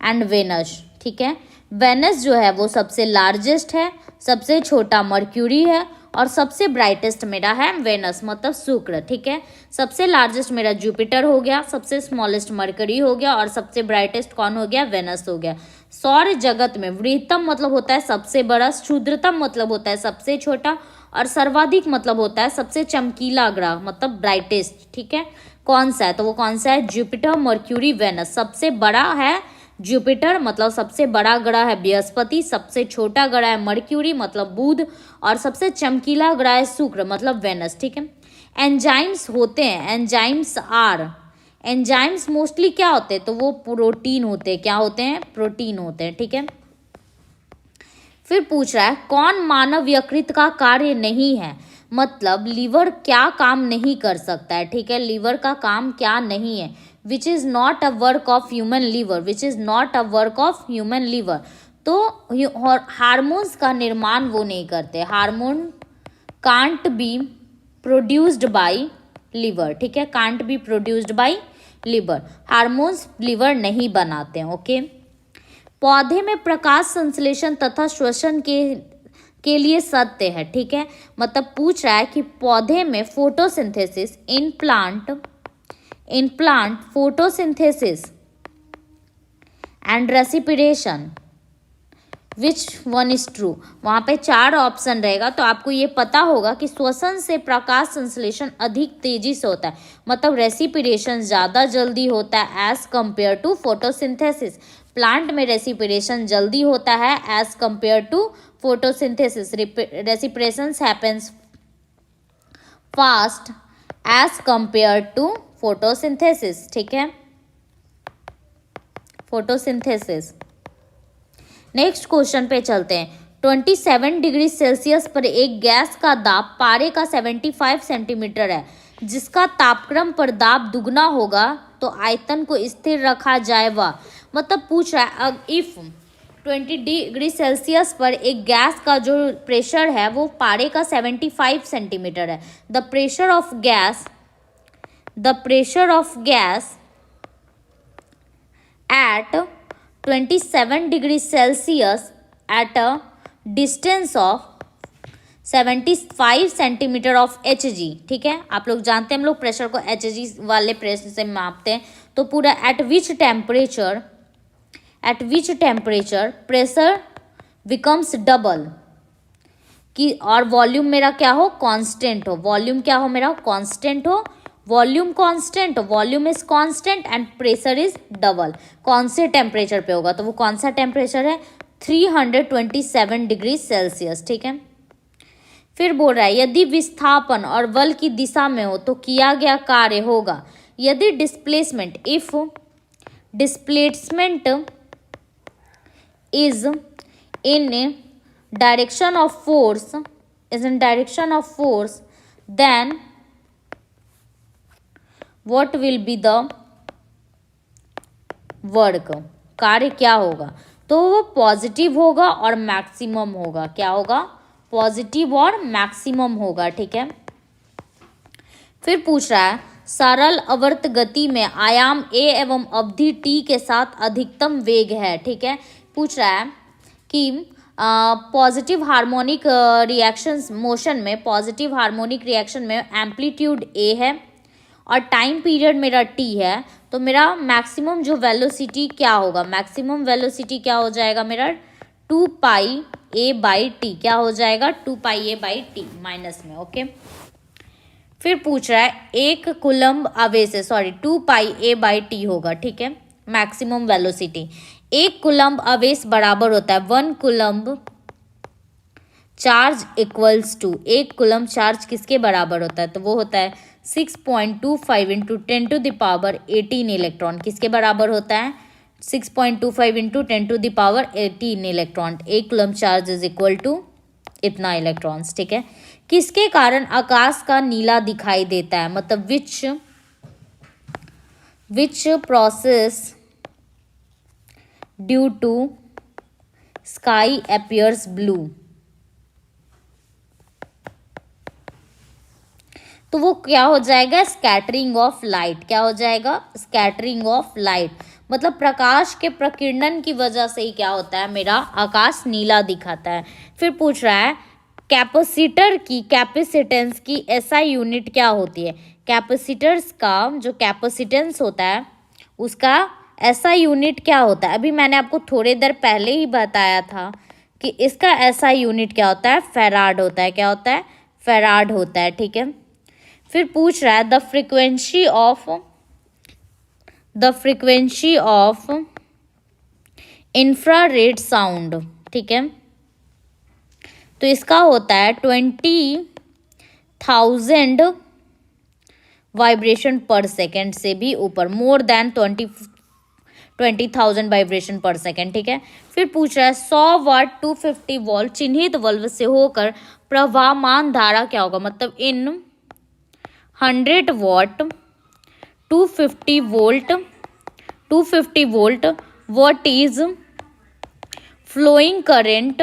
Speaker 1: एंड वेनस। ठीक है, वेनस जो है वो सबसे लार्जेस्ट है, सबसे छोटा मर्क्यूरी है और सबसे ब्राइटेस्ट मेरा है वेनस, मतलब शुक्र। ठीक है, सबसे लार्जेस्ट मेरा जुपिटर हो गया, सबसे स्मॉलेस्ट मर्क्यूरी हो गया और सबसे ब्राइटेस्ट कौन हो गया? वेनस हो गया। सौर जगत में बृहत्तम मतलब होता है सबसे बड़ा, क्षुद्रतम मतलब होता है सबसे छोटा और सर्वाधिक मतलब होता है सबसे चमकीला ग्रह, मतलब ब्राइटेस्ट। ठीक है, कौन सा है? तो वो कौन सा है? Jupiter, Mercury, Venus. सबसे बड़ा है जुपिटर, मतलब सबसे बड़ा ग्रह है बृहस्पति, सबसे छोटा ग्रह है मर्क्यूरी मतलब बुध और सबसे चमकीला ग्रह है शुक्र मतलब वेनस। ठीक है, एंजाइम्स होते हैं, एंजाइम्स मोस्टली क्या होते हैं? तो वो प्रोटीन होते हैं। क्या होते हैं? प्रोटीन होते हैं। ठीक है, फिर पूछ रहा है कौन मानव यकृत का कार्य नहीं है? मतलब लीवर क्या काम नहीं कर सकता है? ठीक है, लीवर का काम क्या नहीं है? Which is not a work of human liver, which is not a work of human liver. तो हार्मोन्स का निर्माण वो नहीं करते, hormone can't be produced by liver. ठीक है, can't be produced by liver, hormones liver नहीं बनाते हैं। ओके, पौधे में प्रकाश संश्लेषण तथा श्वसन के लिए सत्य है। ठीक है, मतलब पूछ रहा है कि पौधे में photosynthesis, in plant photosynthesis and respiration, which one is true? वहाँ पे 4 ऑप्शन रहेगा, तो आपको ये पता होगा कि श्वसन से प्रकाश संश्लेषण अधिक तेजी से होता है, मतलब रेस्पिरेशन ज़्यादा जल्दी होता है as compare to photosynthesis. Plant में रेस्पिरेशन जल्दी होता है as compare to photosynthesis. Respiration happens fast as compare to photosynthesis. ठीक है, फोटोसिंथेसिस। नेक्स्ट क्वेश्चन पे चलते हैं। 27 डिग्री सेल्सियस पर एक गैस का दाब पारे का 75 सेंटीमीटर है, जिसका तापक्रम पर दाब दुगना होगा तो आयतन को स्थिर रखा जाएगा। मतलब पूछ रहा है इफ 20 डिग्री सेल्सियस पर एक गैस का जो प्रेशर है वो पारे का 75 सेंटीमीटर है। The pressure of gas at 27 degree Celsius at a distance of 75 centimetre of Hg। ठीक है, आप लोग जानते हैं हम लोग प्रेशर को Hg वाले प्रेशर से मापते हैं। तो पूरा eight which temperature pressure becomes double कि, और वॉल्यूम मेरा क्या हो? कांस्टेंट हो। वॉल्यूम क्या हो मेरा? कांस्टेंट हो। वॉल्यूम कांस्टेंट हो, volume is constant and pressure is double. कौन से टेम्परेचर पे होगा? तो वो कौन सा टेम्परेचर है? 327 डिग्री सेल्सियस, ठीक है। फिर बोल रहा है यदि विस्थापन और बल की दिशा में हो तो किया गया कार्य होगा, यदि displacement, if displacement is in direction of force, then what will be the work, कार्य क्या होगा, तो वो पॉजिटिव होगा और मैक्सिमम होगा। क्या होगा, पॉजिटिव और मैक्सिमम होगा, ठीक है। फिर पूछ रहा है सरल आवर्त गति में आयाम a एवं अवधि t के साथ अधिकतम वेग है, ठीक है। पूछ रहा है कि पॉजिटिव हार्मोनिक रिएक्शंस मोशन में, पॉजिटिव हार्मोनिक रिएक्शन में एम्पलीट्यूड a है और टाइम पीरियड मेरा t है, तो मेरा मैक्सिमम जो वेलोसिटी क्या होगा, मैक्सिमम वेलोसिटी क्या हो जाएगा मेरा 2 पाई a बाई टी, क्या हो जाएगा 2 पाई a बाई टी माइनस में, ओके। फिर पूछ रहा है एक कुलम्ब आवेश है, sorry 2 pi a by T होगा, ठीक है, मैक्सिमम वेलोसिटी। एक कुलम्ब आवेश बराबर होता है 1 कुलम्ब चार्ज इक्वल्स टू, एक कुलम्ब चार्ज किसके बराबर होता है, तो वो होता है 6.25 into 10 to the power 18 electron, किसके बराबर होता है 6.25 into 10 to the power 18 electron. एक coulomb charge is equal to इतना इलेक्ट्रॉन्स, ठीक है। किसके कारण आकाश का नीला दिखाई देता है, मतलब which process due to sky appears blue, तो वो क्या हो जाएगा स्कैटरिंग ऑफ लाइट, क्या हो जाएगा स्कैटरिंग ऑफ लाइट, मतलब प्रकाश के प्रकीर्णन की वजह से ही क्या होता है मेरा आकाश नीला दिखाता है। फिर पूछ रहा है कैपेसिटर की कैपेसिटेंस की एसआई यूनिट क्या होती है, कैपेसिटर्स का जो कैपेसिटेंस होता है उसका एसआई यूनिट क्या होता है, अभी मैंने आपको थोड़ी देर पहले ही बताया था कि इसका एसआई यूनिट क्या होता है फैराड होता है, क्या होता है फैराड होता है, ठीक है। फिर पूछ रहा है the frequency of infrared sound, ठीक है, तो इसका होता है 20,000 वाइब्रेशन पर सेकेंड से भी ऊपर, मोर देन 20,000 वाइब्रेशन पर सेकेंड, ठीक है। फिर पूछ रहा है 100 वाट 250 वोल्ट चिन्हित बल्ब से होकर प्रवाहमान धारा क्या होगा, मतलब in 100 watt 250 volt what is flowing current,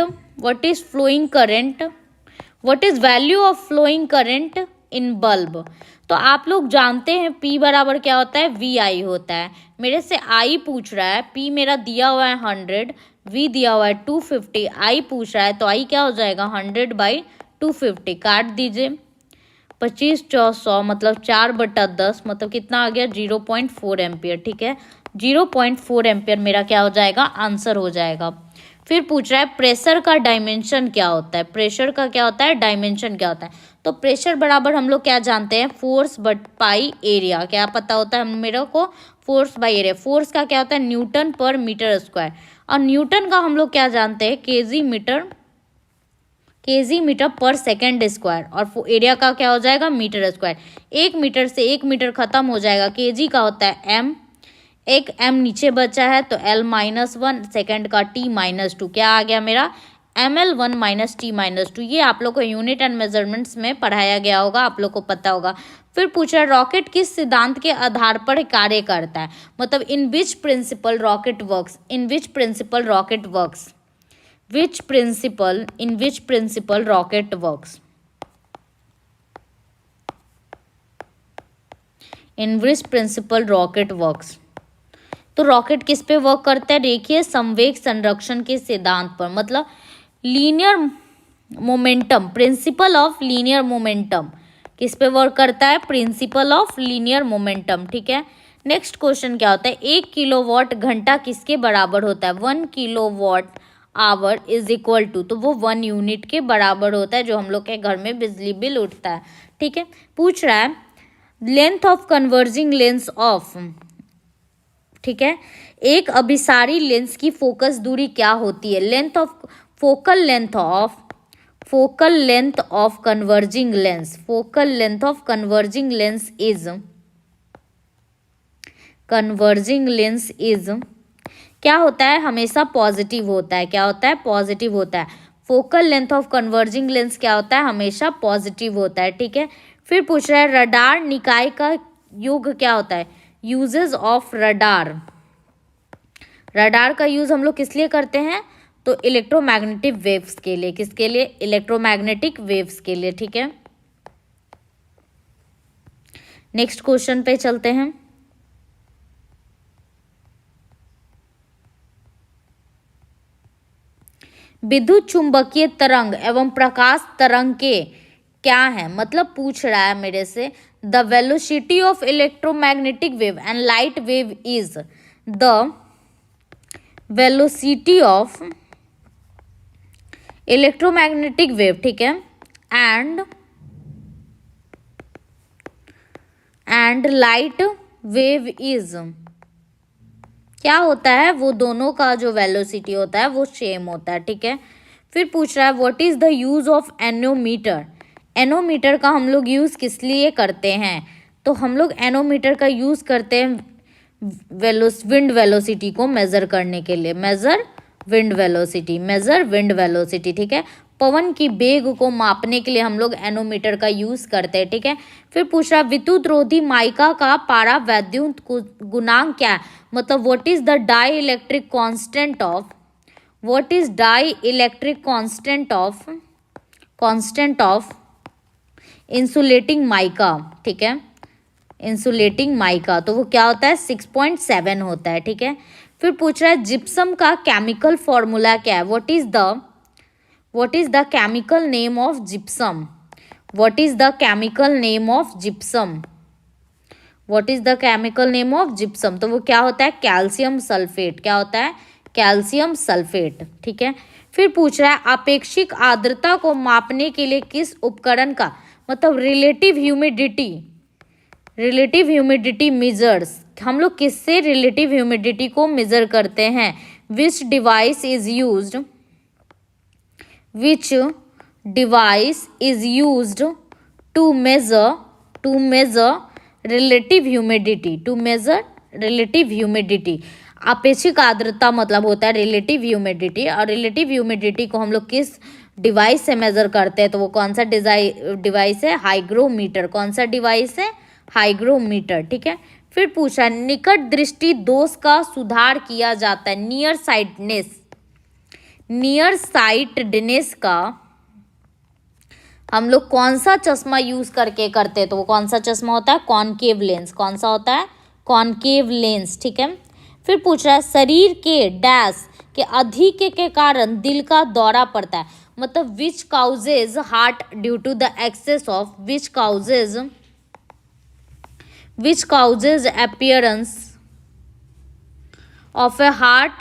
Speaker 1: what is value of flowing current in bulb. तो आप लोग जानते हैं P बराबर क्या होता है VI होता है, मेरे से I पूछ रहा है, P मेरा दिया हुआ है 100, V दिया हुआ है 250, I पूछ रहा है तो I क्या हो जाएगा 100/250, काट दीजिए 25×100 मतलब 4/10 मतलब कितना आ गया 0.4 एम्पियर, ठीक है, 0.4 एम्पियर मेरा क्या हो जाएगा आंसर हो जाएगा। फिर पूछ रहा है प्रेशर का डायमेंशन क्या होता है, प्रेशर का क्या होता है डायमेंशन क्या होता है, तो प्रेशर बराबर हम लोग क्या जानते हैं फोर्स बट पाई एरिया, क्या पता होता है मेरे को फोर्स बाई एरिया, फोर्स का क्या होता है न्यूटन पर मीटर स्क्वायर, और न्यूटन का हम लोग क्या जानते हैं केजी मीटर पर सेकेंड स्क्वायर, और एरिया का क्या हो जाएगा मीटर स्क्वायर। 1 मीटर से 1 मीटर खत्म हो जाएगा, केजी का होता है एम, एक एम नीचे बचा है तो L-1, सेकेंड का T-2, क्या आ गया मेरा ML1 - T-2। ये आप लोग को यूनिट एंड मेजरमेंट्स में पढ़ाया गया होगा, आप लोग को पता होगा। फिर पूछ रहा है रॉकेट किस सिद्धांत के आधार पर कार्य करता है, मतलब इन विच प्रिंसिपल रॉकेट वर्क्स, तो रॉकेट किस पे वर्क करता है, देखिए संवेग संरक्षण के सिद्धांत पर, मतलब linear momentum, principle of linear momentum किस पे वर्क करता है, प्रिंसिपल ऑफ लीनियर मोमेंटम, ठीक है। नेक्स्ट क्वेश्चन क्या होता है 1 किलोवाट घंटा किसके बराबर होता है, 1 kilowatt hour is equal to, तो वो 1 यूनिट के बराबर होता है जो हम लोग के घर में बिजली बिल उठता है, ठीक है। पूछ रहा है length of converging lens of, ठीक है, एक अभिसारी लेंस की फोकस दूरी क्या होती है? Focal length of converging lens, focal length of converging lens is क्या होता है? हमेशा पॉजिटिव होता है। क्या होता है? पॉजिटिव होता है। Focal length of converging lens क्या होता है? हमेशा पॉजिटिव होता है। ठीक है, फिर पूछ रहा है रडार निकाय का योग क्या होता है? यूजेस ऑफ रडार, रडार का यूज हम लोग किस लिए करते हैं? तो इलेक्ट्रोमैग्नेटिक वेव्स के लिए। किसके लिए? इलेक्ट्रोमैग्नेटिक वेव्स के लिए। ठीक है, नेक्स्ट क्वेश्चन पे चलते हैं। विद्युत चुंबकीय तरंग एवं प्रकाश तरंग के क्या है? मतलब पूछ रहा है मेरे से the velocity of electromagnetic wave and light wave is the velocity of electromagnetic wave. ठीक है, एंड लाइट वेव इज क्या होता है? वो दोनों का जो वेलोसिटी होता है वो सेम होता है। ठीक है, फिर पूछ रहा है what is the use of nanometre. Nanometre का हम लोग यूज किस लिए करते हैं? तो हम लोग एनोमीटर का यूज करते हैं विंड वेलोसिटी को मेजर करने के लिए। Major wind velocity. ठीक है, पवन की वेग को मापने के लिए हम लोग एनोमीटर का यूज करते हैं। ठीक है, फिर पूछ रहा विद्युत रोधी माइका का पारा वैद्युत गुणांक क्या है? मतलब what is the dielectric constant of insulating mica. ठीक है, इंसुलेटिंग माइका, तो वो क्या होता है? 6.7 होता है। ठीक है, फिर पूछ रहा है जिप्सम का केमिकल फॉर्मूला क्या है? What is the chemical name of gypsum? What is the chemical name of gypsum? तो वो क्या होता है? Calcium sulphate. क्या होता है? Calcium sulphate. ठीक है, फिर पूछ रहा है आपेक्षिक आर्द्रता को मापने के लिए किस उपकरण का, मतलब रिलेटिव ह्यूमिडिटी मेजर्स, हम लोग किससे रिलेटिव ह्यूमिडिटी को मेजर करते हैं? Which device is used to measure relative humidity. आपेक्षिक आर्द्रता मतलब होता है रिलेटिव ह्यूमिडिटी, और रिलेटिव ह्यूमिडिटी को हम लोग किस डिवाइस से मेजर करते हैं? तो वो कौन सा डिवाइस है? हाइग्रोमीटर। कौन सा डिवाइस है? हाइग्रोमीटर। ठीक है, फिर पूछा निकट दृष्टि दोष का सुधार किया जाता है। नियर साइटनेस का हम लोग कौन सा चश्मा यूज करके करते हैं? तो वो कौन सा चश्मा होता है? Concave lens. कौन सा होता है? Concave lens. ठीक है, फिर पूछ रहा है शरीर के डैश के अधिक के कारण दिल का दौरा पड़ता है। मतलब which causes heart due to the excess of which causes appearance of a heart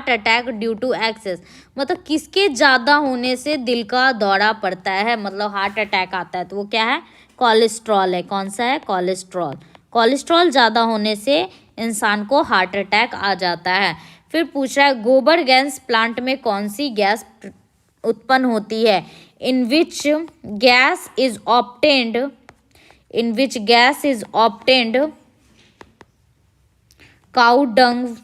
Speaker 1: attack due to excess। मतलब किसके ज़्यादा होने से दिल का दौरा पड़ता है, मतलब हार्ट अटैक आता है? तो वो क्या है? कोलेस्ट्रॉल है। कौन सा है? कोलेस्ट्रॉल ज़्यादा होने से इंसान को हार्ट अटैक आ जाता है। फिर पूछ रहा है गोबर गैस प्लांट में कौन सी गैस उत्पन्न होती है? In which gas is obtained cow dung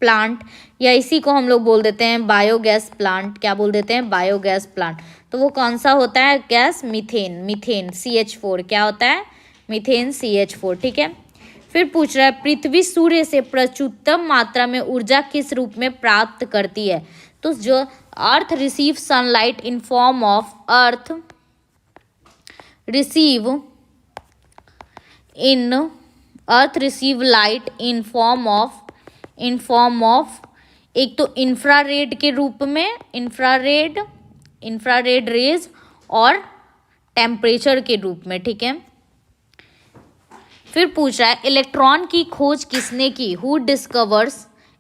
Speaker 1: plant, या इसी को हम लोग बोल देते हैं बायोगैस प्लांट। क्या बोल देते हैं? Biogas plant. तो वो कौन सा होता है गैस? Methane CH4। क्या होता है? Methane CH4। ठीक है, फिर पूछ रहा है पृथ्वी सूर्य से प्रचुरतम मात्रा में ऊर्जा किस रूप में प्राप्त करती है? तो जो earth receive sunlight in form of earth receive light in form of एक तो इंफ्रारेड के रूप में, इंफ्रारेड रेज, और टेम्परेचर के रूप में। ठीक है, फिर पूछ रहा है इलेक्ट्रॉन की खोज किसने की? Who discover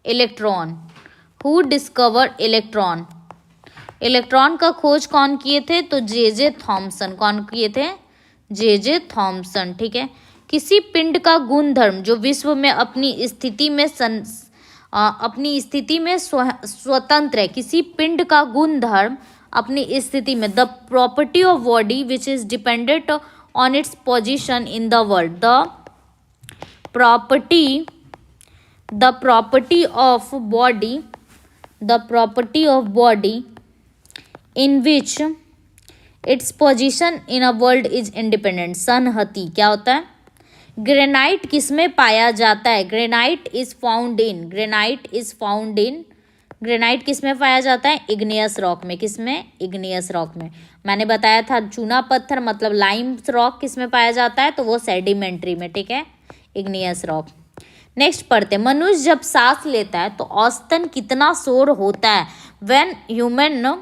Speaker 1: electron? इलेक्ट्रॉन का खोज कौन किए थे? तो जे थॉमसन। कौन किए थे? J Thomson. ठीक है, किसी पिंड का गुणधर्म जो विश्व में अपनी स्थिति में स्वतंत्र है। किसी पिंड का गुणधर्म अपनी स्थिति में। The property of body which is dependent on its position in the world. property the property of body in which its position in a world is independent। संहति क्या होता है? ग्रेनाइट किसमें पाया जाता है? Granite is found in granite किसमें पाया जाता है? इग्नियस रॉक में। किसमें? इग्नियस रॉक में। मैंने बताया था चूना पत्थर मतलब लाइम रॉक किसमें पाया जाता है? तो वो सेडिमेंट्री में, ठीक है, इग्नियस रॉक। नेक्स्ट पढ़ते हैं, मनुष्य जब सांस लेता है तो औसतन कितना शोर होता है? When human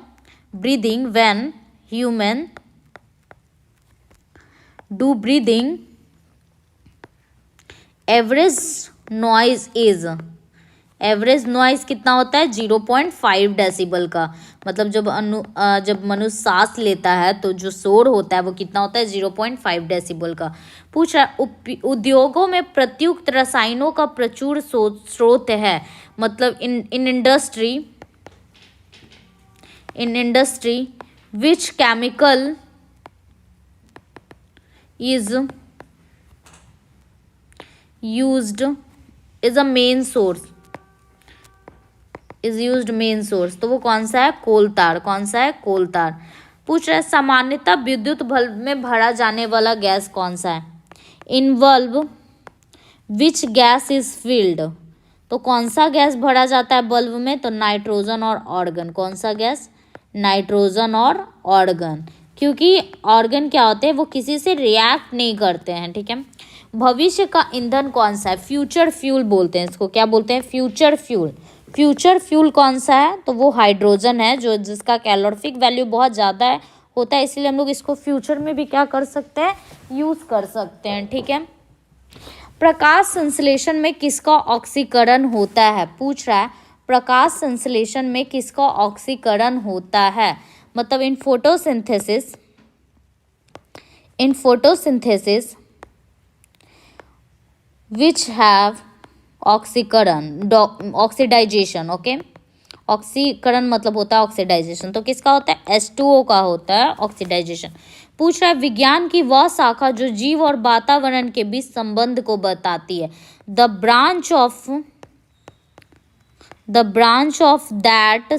Speaker 1: do breathing average noise कितना होता है? 0.5 डेसिबल का। मतलब जब मनुष्य सांस लेता है तो जो शोर होता है वो कितना होता है? 0.5 डेसिबल का। पूछ रहा, उद्योगों में प्रयुक्त रसायनों का प्रचुर स्रोत है। मतलब in industry which chemical is used is a main source तो वो कौन सा है? कोलतार। कौन सा है? कोलतार। पूछ रहा है, सामान्यतः विद्युत बल्ब में भरा जाने वाला गैस कौन सा है? Involve which gas is field तो कौन सा गैस भरा जाता है बल्ब में? तो नाइट्रोजन और ऑर्गन। कौन सा गैस? नाइट्रोजन और ऑर्गन। क्योंकि ऑर्गन क्या होते हैं? वो किसी से रिएक्ट नहीं करते हैं, ठीक है। भविष्य का ईंधन कौन सा है? फ्यूचर फ्यूल बोलते हैं इसको। क्या बोलते हैं? फ्यूचर फ्यूल कौन सा है? तो वो हाइड्रोजन है, जिसका कैलोरीफिक वैल्यू बहुत ज़्यादा होता है, इसलिए हम लोग इसको फ्यूचर में भी क्या कर सकते हैं? यूज़ कर सकते हैं, ठीक है। प्रकाश संश्लेषण में किसका ऑक्सीकरण होता है? पूछ रहा है, प्रकाश संश्लेषण में किसका ऑक्सीकरण होता है? मतलब in photosynthesis which have oxidisation. Okay, ऑक्सीकरण मतलब होता है ऑक्सीडाइजेशन। तो किसका होता है? H2O का होता है ऑक्सीडाइजेशन। पूछ रहा है, विज्ञान की वह शाखा जो जीव और वातावरण के बीच संबंध को बताती है। The branch of that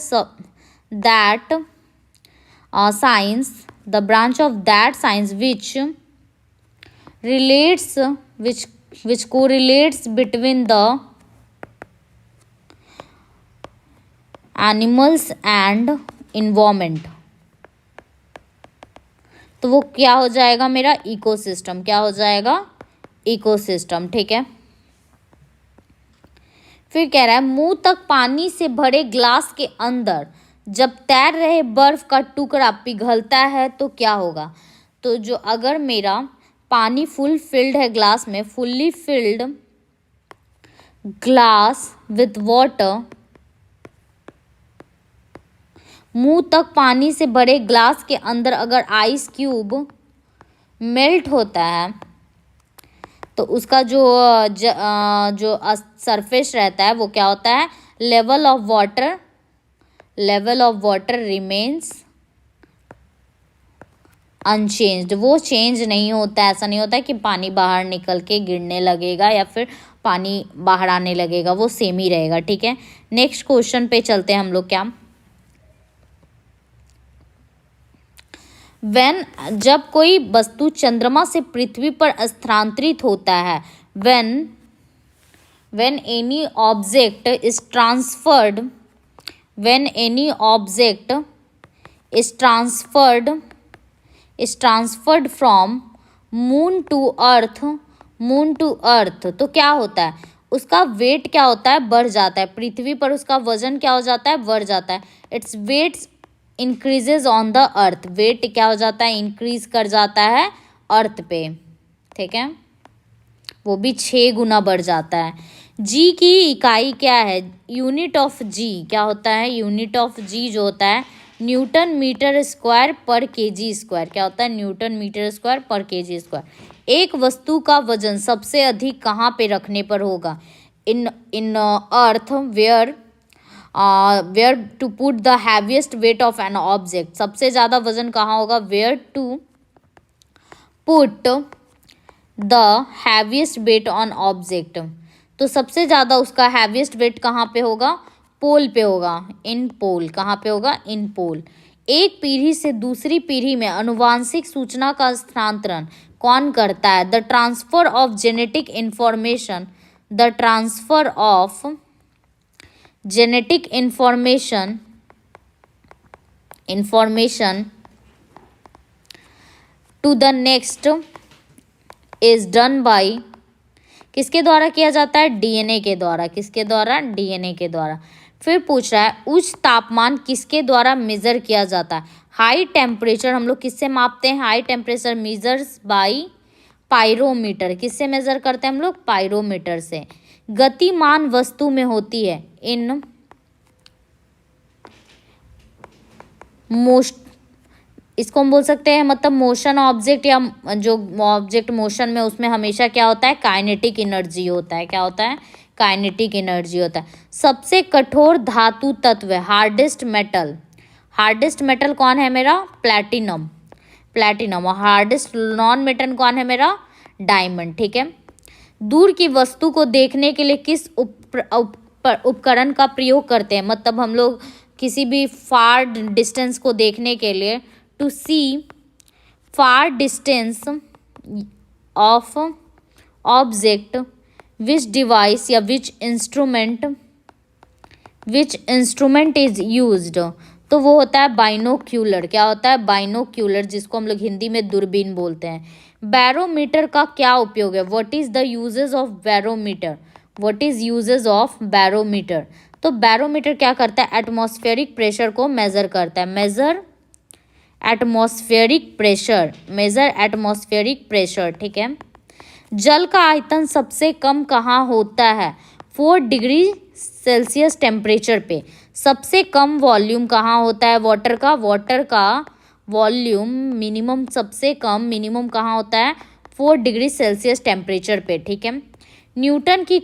Speaker 1: science which correlates between the animals and environment। तो वो क्या हो जाएगा मेरा? इकोसिस्टम। क्या हो जाएगा? इकोसिस्टम, ठीक है। फिर कह रहा है, मुंह तक पानी से भरे ग्लास के अंदर जब तैर रहे बर्फ का टुकड़ा पिघलता है तो क्या होगा? तो जो अगर मेरा पानी फुल फिल्ड है ग्लास में, fully filled glass with water, मुंह तक पानी से भरे ग्लास के अंदर अगर आइस क्यूब मेल्ट होता है तो उसका जो सरफेस रहता है वो क्या होता है? Level of water remains unchanged. वो चेंज नहीं होता। ऐसा नहीं होता है कि पानी बाहर निकल के गिरने लगेगा या फिर पानी बाहर आने लगेगा, वो सेम ही रहेगा, ठीक है। नेक्स्ट क्वेश्चन पे चलते हैं हम लोग। क्या? जब कोई वस्तु चंद्रमा से पृथ्वी पर स्थानांतरित होता है, when any object is transferred from moon to earth तो क्या होता है? उसका वेट क्या होता है? बढ़ जाता है। पृथ्वी पर उसका वजन क्या हो जाता है? बढ़ जाता है। It's weight increases on the earth. Weight क्या हो जाता है? इंक्रीज कर जाता है अर्थ पे, ठीक है। वो भी 6 गुना बढ़ जाता है। जी की इकाई क्या है? यूनिट ऑफ जी क्या होता है? यूनिट ऑफ जी जो होता है न्यूटन मीटर स्क्वायर पर केजी स्क्वायर। क्या होता है? न्यूटन मीटर स्क्वायर पर केजी स्क्वायर। एक वस्तु का वजन सबसे अधिक कहाँ पे रखने पर होगा? In earth, where to put the heaviest weight of an object. सबसे ज़्यादा वजन कहाँ होगा? Where to put the heaviest weight on object. तो सबसे ज़्यादा उसका हैवीएस्ट वेट कहाँ पे होगा? पोल पे होगा, इन पोल। कहाँ पे होगा? इन पोल। एक पीढ़ी से दूसरी पीढ़ी में अनुवांशिक सूचना का स्थानांतरण कौन करता है? The transfer of genetic information, the transfer of genetic information to the next is done by, किसके द्वारा किया जाता है? डीएनए के द्वारा। किसके द्वारा? डीएनए के द्वारा। फिर पूछ रहा है उच्च तापमान किसके द्वारा मेजर किया जाता है? हाई टेम्परेचर हम लोग किससे मापते हैं? High temperature measures by pyrometer. किससे मेजर करते हैं हम लोग? पायरोमीटर से। गतिमान वस्तु में होती है इन मोस्ट, इसको हम बोल सकते हैं मतलब मोशन ऑब्जेक्ट, या जो ऑब्जेक्ट मोशन में उसमें हमेशा क्या होता है? काइनेटिक एनर्जी होता है। क्या होता है? काइनेटिक एनर्जी होता है। सबसे कठोर धातु तत्व, हार्डेस्ट मेटल। हार्डेस्ट मेटल कौन है मेरा? प्लैटिनम। प्लैटिनम। और हार्डेस्ट नॉन मेटल कौन है मेरा? डायमंड। ठीक है। दूर की वस्तु को देखने के लिए किस उपकरण का प्रयोग करते हैं? मतलब हम लोग किसी भी फार डिस्टेंस को देखने के लिए, to see far distance of object, which device या विच इंस्ट्रूमेंट इज यूज्ड? तो वो होता है बाइनोक्यूलर। क्या होता है? बाइनोक्यूलर, जिसको हम लोग हिंदी में दूरबीन बोलते हैं। बैरोमीटर का क्या उपयोग है? What is the uses of barometer? What is uses of barometer? तो बैरोमीटर क्या करता है? एटमॉस्फेरिक प्रेशर को मेजर करता है। Measure atmospheric pressure. ठीक है। जल का आयतन सबसे कम कहाँ होता है? 4 डिग्री सेल्सियस टेम्परेचर पे। सबसे कम वॉल्यूम कहाँ होता है? वाटर का वॉल्यूम मिनिमम, सबसे कम मिनिमम कहाँ होता है? 4 डिग्री सेल्सियस टेम्परेचर पे। ठीक है। न्यूटन की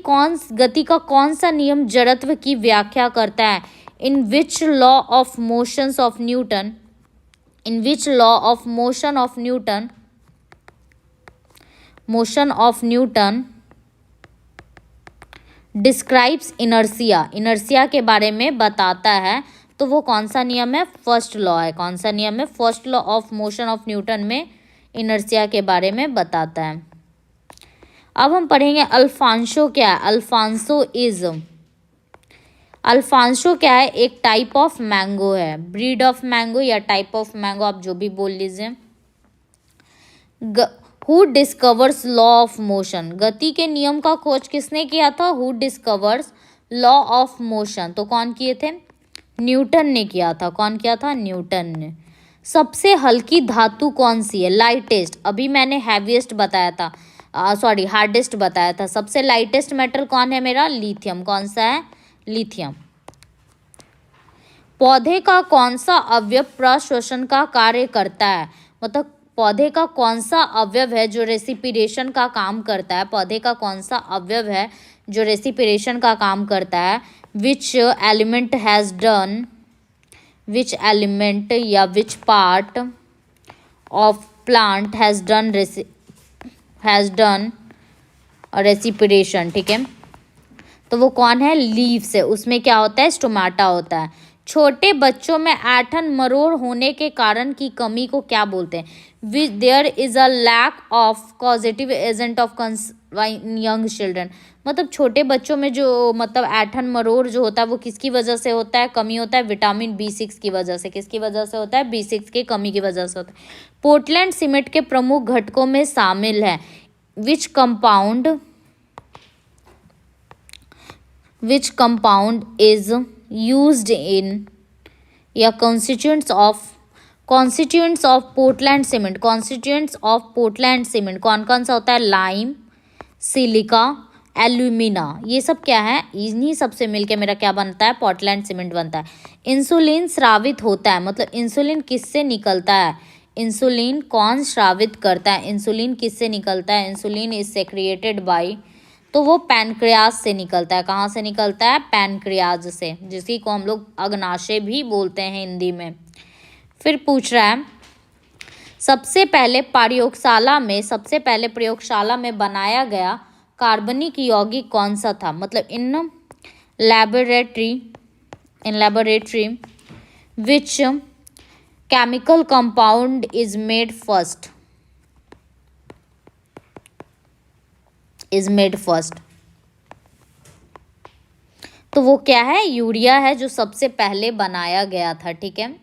Speaker 1: गति का कौन सा नियम जड़त्व की व्याख्या करता है? In which law of motion of Newton, describes inertia के बारे में बताता है। तो वो कौन सा नियम है? फर्स्ट लॉ है। कौन सा नियम है? First law of motion of Newton में इनर्सिया के बारे में बताता है। अब हम पढ़ेंगे अल्फांसो क्या है? अल्फांसो क्या है? एक टाइप ऑफ मैंगो है, ब्रीड ऑफ मैंगो या टाइप ऑफ मैंगो, आप जो भी बोल लीजिए। Who discovers law of motion? गति के नियम का खोज किसने किया था? Who discovers law of motion? तो कौन किए थे? न्यूटन ने किया था। कौन किया था? न्यूटन ने। सबसे हल्की धातु कौन सी है? लाइटेस्ट। अभी मैंने हैवीएस्ट बताया था, हार्डेस्ट बताया था। सबसे लाइटेस्ट मेटल कौन है मेरा? लिथियम। कौन सा है? लिथियम। पौधे का कौन सा अवयव प्रश्वसन का कार्य करता है? मतलब पौधे का कौन सा अवयव है जो रेसिपिरेशन का काम करता है? पौधे का कौन सा अवयव है जो रेसिपिरेशन का काम करता है? विच एलिमेंट या which part of plant has done respiration? ठीक है। तो वो कौन है? लीव्स है। उसमें क्या होता है? स्टोमाटा होता है। छोटे बच्चों में ऐंठन मरोड़ होने के कारण की कमी को क्या बोलते हैं? There is a lack of causative agent of young children. मतलब छोटे बच्चों में जो मतलब ऐंठन मरोड़ जो होता है वो किसकी वजह से होता है? कमी होता है विटामिन B6 की वजह से। किसकी वजह से होता है? B6 की कमी की वजह से होता है। पोर्टलैंड सीमेंट के प्रमुख घटकों में शामिल है which compound is used in या constituents of पोर्टलैंड सीमेंट। कौन कौन सा होता है? Lime, silica, alumina. ये सब क्या है? इन्हीं सबसे मिलके मेरा क्या बनता है? पोर्टलैंड सीमेंट बनता है। इंसुलिन स्रावित होता है, मतलब इंसुलिन किससे निकलता है? इंसुलिन कौन स्रावित करता है? इंसुलिन किससे निकलता है? इंसुलिन इज सेक्रिएटेड बाय, तो वो पैनक्रियाज से निकलता है। कहाँ से निकलता है? पैनक्रियाज से, जिसी को हम लोग अग्नाशय भी बोलते हैं हिंदी में। फिर पूछ रहा है सबसे पहले प्रयोगशाला में बनाया गया कार्बनिक यौगिक कौन सा था? मतलब in laboratory which chemical compound is made first, तो वो क्या है? यूरिया है, जो सबसे पहले बनाया गया था। ठीक है।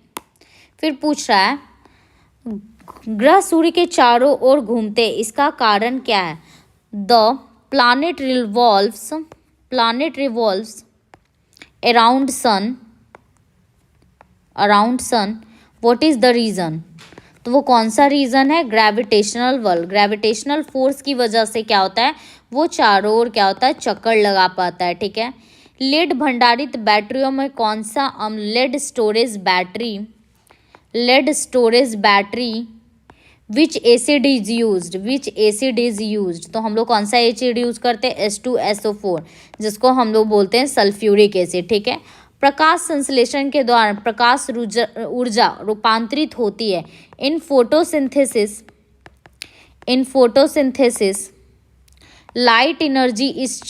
Speaker 1: फिर पूछ रहा है ग्रह सूर्य के चारों ओर घूमते, इसका कारण क्या है? The planet revolves around sun, what is the reason? तो वो कौन सा रीजन है? ग्रेविटेशनल फोर्स की वजह से क्या होता है? वो चारों ओर क्या होता है? चक्कर लगा पाता है। ठीक है। लेड भंडारित बैटरियों में कौन सा lead storage battery which acid is used, तो हम लोग कौन सा एसिड यूज करते हैं? H2SO4, जिसको हम लोग बोलते हैं सल्फ्यूरिक एसिड। ठीक है। प्रकाश संश्लेषण के दौरान प्रकाश ऊर्जा रूपांतरित होती है। In photosynthesis light energy is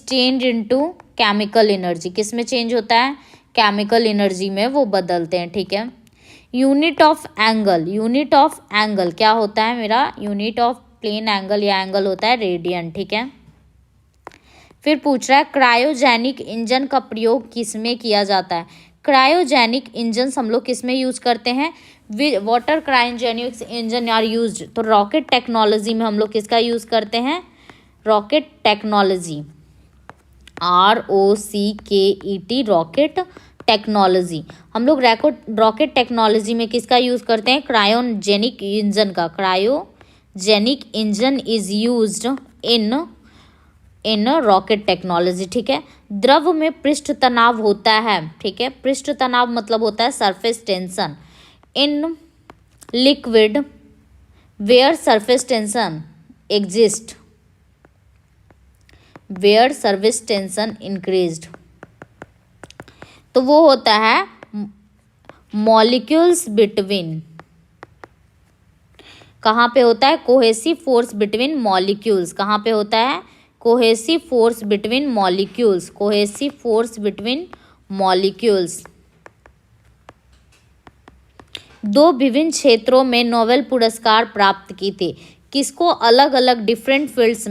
Speaker 1: changed into chemical energy. किस में चेंज होता है? केमिकल एनर्जी में वो बदलते हैं। ठीक है। यूनिट ऑफ एंगल क्या होता है मेरा? यूनिट ऑफ प्लेन एंगल या एंगल होता है रेडियन। ठीक है। फिर पूछ रहा है क्रायोजेनिक इंजन का प्रयोग किस में किया जाता है? क्रायोजेनिक इंजन हम लोग किस में यूज करते हैं? Water cryogenic engine are used, तो रॉकेट टेक्नोलॉजी में हम लोग किसका यूज करते हैं? Rocket technology, ROCKET, rocket technology. हम लोग रॉकेट टेक्नोलॉजी में किसका यूज करते हैं? क्रायोजेनिक इंजन का। Cryogenic engine is used in rocket technology. ठीक है। द्रव में पृष्ठ तनाव होता है। ठीक है। पृष्ठ तनाव मतलब होता है surface tension. In liquid where surface tension exist, where service tension increased, तो वो होता है मॉलिक्यूल्स बिटवीन। कहाँ पे होता है? Cohesive force between molecules. कहाँ पे होता है? Cohesive force between molecules. दो विभिन्न क्षेत्रों में नोबेल पुरस्कार प्राप्त की थी। किसको? अलग अलग different fields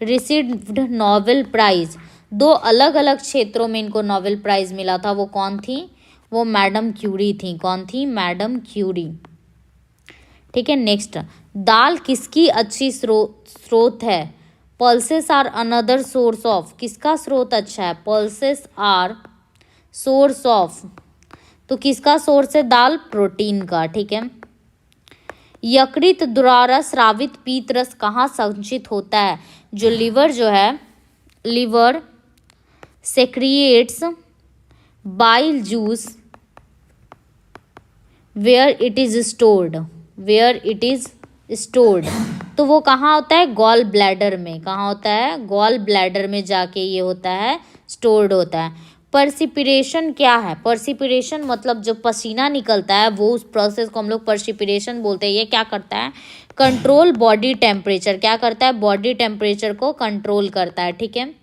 Speaker 1: received Nobel prize. दो अलग अलग क्षेत्रों में इनको नोबेल प्राइज मिला था। वो कौन थी? वो मैडम क्यूरी थी। कौन थी? Madam Curie. ठीक है। नेक्स्ट, दाल किसकी अच्छी स्रोत है? Pulses are another source of, किसका स्रोत अच्छा है? पल्सेस आर सोर्स ऑफ, तो किसका सोर्स है? दाल, प्रोटीन का। ठीक है। यकृत द्वारा स्रावित पीत रस कहाँ संचित होता है? जो liver secretes bile juice where it is stored, तो वो कहाँ होता है? गॉल ब्लैडर में। कहाँ होता है? गॉल ब्लैडर में जाके ये होता है, स्टोर्ड होता है। पर्सिपिरेशन क्या है? पर्सिपिरेशन मतलब जो पसीना निकलता है, वो उस प्रोसेस को हम लोग पर्सिपिरेशन बोलते हैं। ये क्या करता है? Control body temperature. क्या करता है? बॉडी टेम्परेचर को कंट्रोल करता है। ठीक है।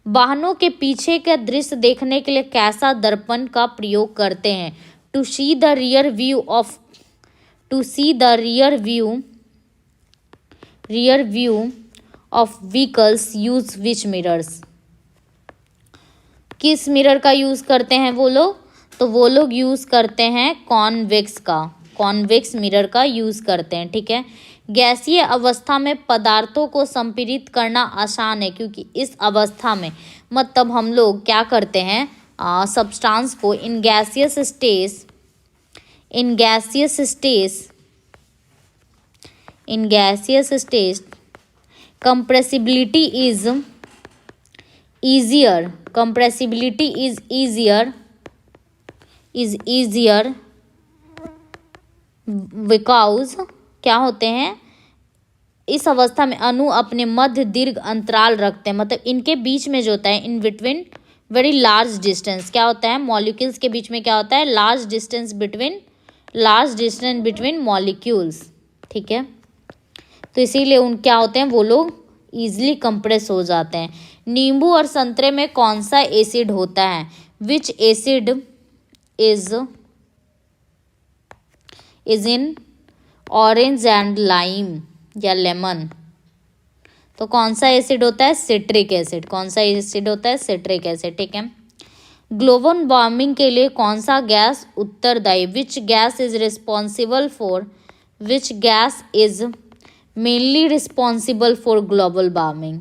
Speaker 1: वाहनों के पीछे का दृश्य देखने के लिए कैसा दर्पण का प्रयोग करते हैं? To see the rear view of vehicles use which mirrors. किस मिरर का यूज करते हैं वो लोग? तो वो लोग यूज करते हैं कॉन्वेक्स मिरर का यूज करते हैं। ठीक है। गैसीय अवस्था में पदार्थों को संपीड़ित करना आसान है, क्योंकि इस अवस्था में मतलब हम लोग क्या करते हैं? सब्सटेंस को in gaseous stage compressibility is easier, compressibility is easier because क्या होते हैं, इस अवस्था में अणु अपने मध्य दीर्घ अंतराल रखते हैं, मतलब इनके बीच में जो होता है, in between very large distance, क्या होता है, मॉलिक्यूल्स के बीच में क्या होता है, लार्ज डिस्टेंस बिटवीन मॉलिक्यूल्स, ठीक है। तो इसीलिए उन क्या होते हैं, वो लोग ईजिली कंप्रेस हो जाते हैं। नींबू और संतरे में कौन सा एसिड होता है, विच acid is in orange and lime या लेमन। तो कौन सा एसिड होता है, सिट्रिक एसिड। कौन सा एसिड होता है, सिट्रिक एसिड, ठीक है। ग्लोबल वार्मिंग के लिए कौन सा गैस उत्तरदायी, which gas is mainly responsible for global warming.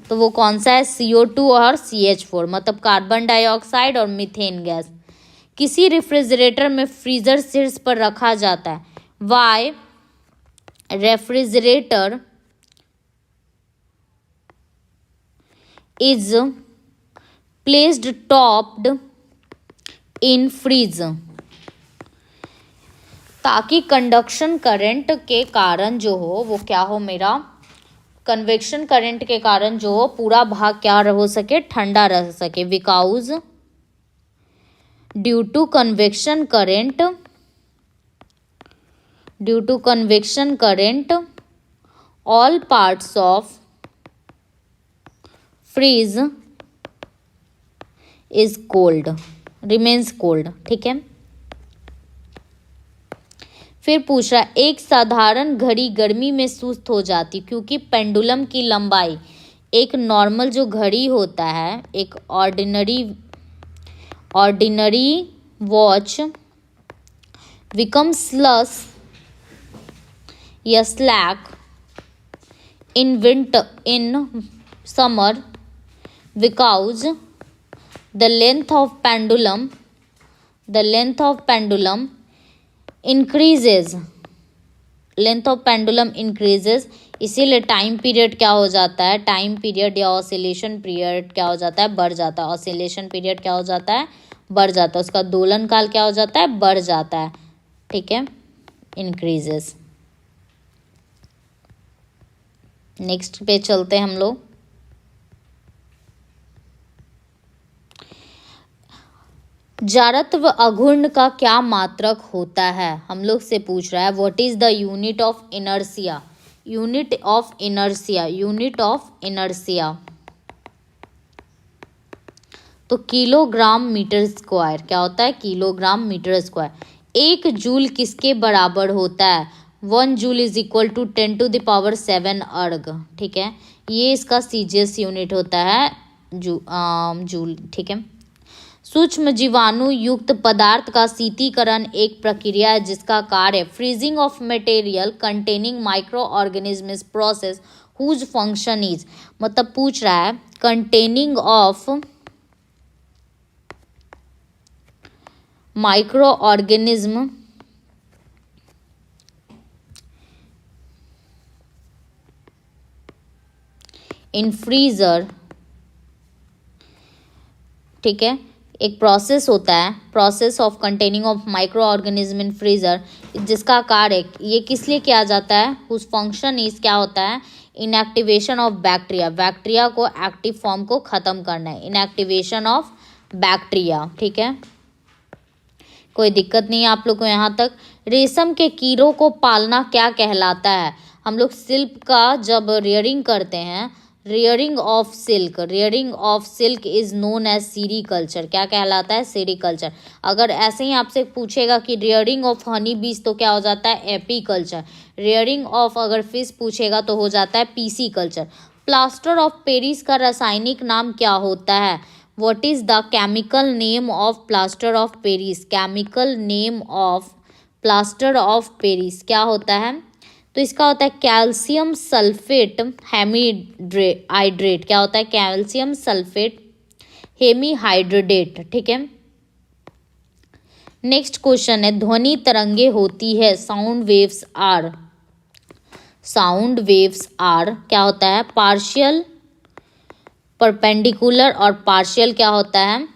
Speaker 1: तो वो कौन सा है, CO2 और CH4, मतलब कार्बन डाइऑक्साइड और मीथेन गैस। किसी रेफ्रिजरेटर में फ्रीजर शीर्ष पर रखा जाता है, why refrigerator is placed topped in fridge, ताकि कंडक्शन करंट के कारण जो हो वो क्या हो, मेरा कन्वेक्शन करंट के कारण जो हो पूरा भाग क्या हो सके, ठंडा रह सके। Because due to convection current all parts of fridge is cold, remains cold, ठीक है। फिर पूछ रहा है, एक साधारण घड़ी गर्मी में सुस्त हो जाती क्योंकि पेंडुलम की लंबाई, एक नॉर्मल जो घड़ी होता है, एक ऑर्डिनरी वॉच बिकम स्लस या slack in summer because the length of pendulum increases, इसीलिए टाइम पीरियड क्या हो जाता है, टाइम पीरियड या ऑसिलेशन पीरियड क्या हो जाता है, बढ़ जाता है। ऑसिलेशन पीरियड क्या हो जाता है, बढ़ जाता है। उसका दोलन काल क्या हो जाता है, बढ़ जाता है, ठीक है, इंक्रीजेस। नेक्स्ट पे चलते हैं हम लोग। जारत्व अघूर्ण का क्या मात्रक होता है, हम लोग से पूछ रहा है। What is the unit of inertia, तो किलोग्राम मीटर स्क्वायर, क्या होता है, किलोग्राम मीटर स्क्वायर। 1 जूल किसके बराबर होता है, 1 जूल इज इक्वल टू 10⁷ अर्ग, ठीक है। ये इसका सीजीएस यूनिट होता है, जूल, ठीक है। सूक्ष्म जीवाणु युक्त पदार्थ का शीतीकरण एक प्रक्रिया है जिसका कार्य freezing of material containing micro organism is process whose function is, मतलब पूछ रहा है containing of micro organism in freezer, ठीक है। एक प्रोसेस होता है, process of containing of micro organism in freezer, जिसका कार्य ये किस लिए किया जाता है, उस फंक्शन इस क्या होता है, इनएक्टिवेशन ऑफ बैक्टीरिया को एक्टिव फॉर्म को खत्म करना है, इनएक्टिवेशन ऑफ बैक्टीरिया, ठीक है। कोई दिक्कत नहीं है आप लोग को यहाँ तक। रेशम के कीड़ों को पालना क्या कहलाता है, हम लोग सिल्क का जब रियरिंग करते हैं, rearing of silk is known as sericulture, क्या कहलाता है, सीरीकल्चर। अगर ऐसे ही आपसे पूछेगा कि रियरिंग ऑफ हनी बीज तो क्या हो जाता है, एपीकल्चर। रियरिंग ऑफ अगर फिश पूछेगा तो हो जाता है पीसीकल्चर। प्लास्टर ऑफ पेरिस का रासायनिक नाम क्या होता है, what is the chemical name of plaster of Paris, chemical name of plaster of Paris क्या होता है, तो इसका होता है कैल्शियम सल्फेट हेमीहाइड्रेट, क्या होता है, कैल्शियम सल्फेट हेमीहाइड्रेट, ठीक है। नेक्स्ट क्वेश्चन है, ध्वनि तरंगे होती है, sound waves are, sound waves are क्या होता है, पार्शियल परपेंडिकुलर और पार्शियल क्या होता है,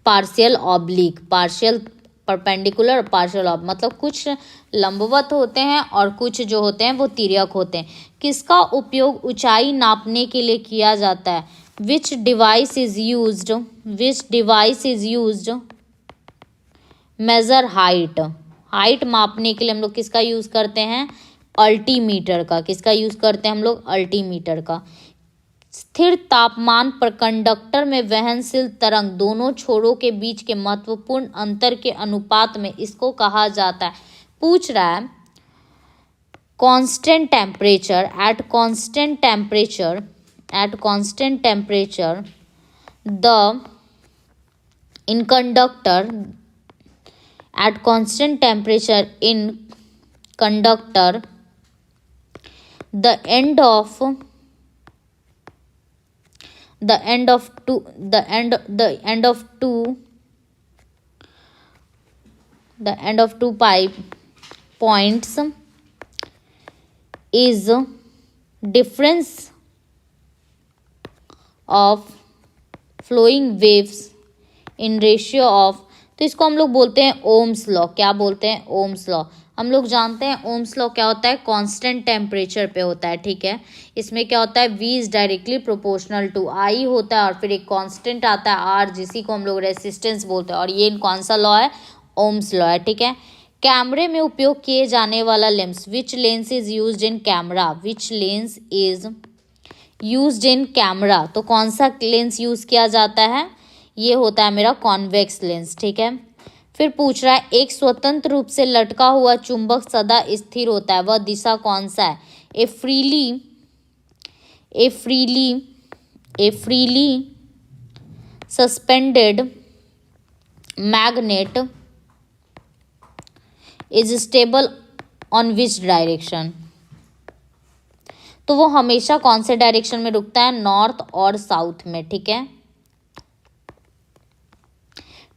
Speaker 1: पार्शियल ऑब्लिक। पार्शियल परपेंडिकुलर और पार्शियल ऑब्लिक मतलब कुछ लंबवत होते हैं और कुछ जो होते हैं वो तिर्यक होते हैं। किसका उपयोग ऊंचाई नापने के लिए किया जाता है, which device is used measure height. Height मापने के लिए हम लोग किसका यूज़ करते हैं, अल्टीमीटर का। किसका यूज़ करते हैं हम लोग, अल्टीमीटर का। स्थिर तापमान पर कंडक्टर में वहनशील तरंग दोनों छोरों के बीच के महत्वपूर्ण अंतर के अनुपात में इसको कहा जाता है। पूछ रहा है constant temperature, at constant temperature the in conductor, at constant temperature in conductor the end of 2 pipe points is difference of flowing waves in ratio of, तो इसको हम लोग बोलते हैं ओम्स लॉ। क्या बोलते हैं, ओम्स लॉ। हम लोग जानते हैं ओम्स लॉ क्या होता है, कांस्टेंट टेम्परेचर पे होता है, ठीक है। इसमें क्या होता है, V is directly proportional to I होता है और फिर एक कांस्टेंट आता है R, जिसी को हम लोग रेसिस्टेंस बोलते हैं। और ये कौन सा लॉ है, ओम्स लॉ है, ठीक है। कैमरे में उपयोग किए जाने वाला lens, which lens is used in camera, which lens is used in camera, तो कौन सा लेंस यूज किया जाता है, ये होता है मेरा कॉन्वेक्स लेंस, ठीक है। फिर पूछ रहा है एक स्वतंत्र रूप से लटका हुआ चुंबक सदा स्थिर होता है, वह दिशा कौन सा है, ए freely suspended magnet is stable on which direction, तो वो हमेशा कौन से डायरेक्शन में रुकता है, नॉर्थ और साउथ में, ठीक है।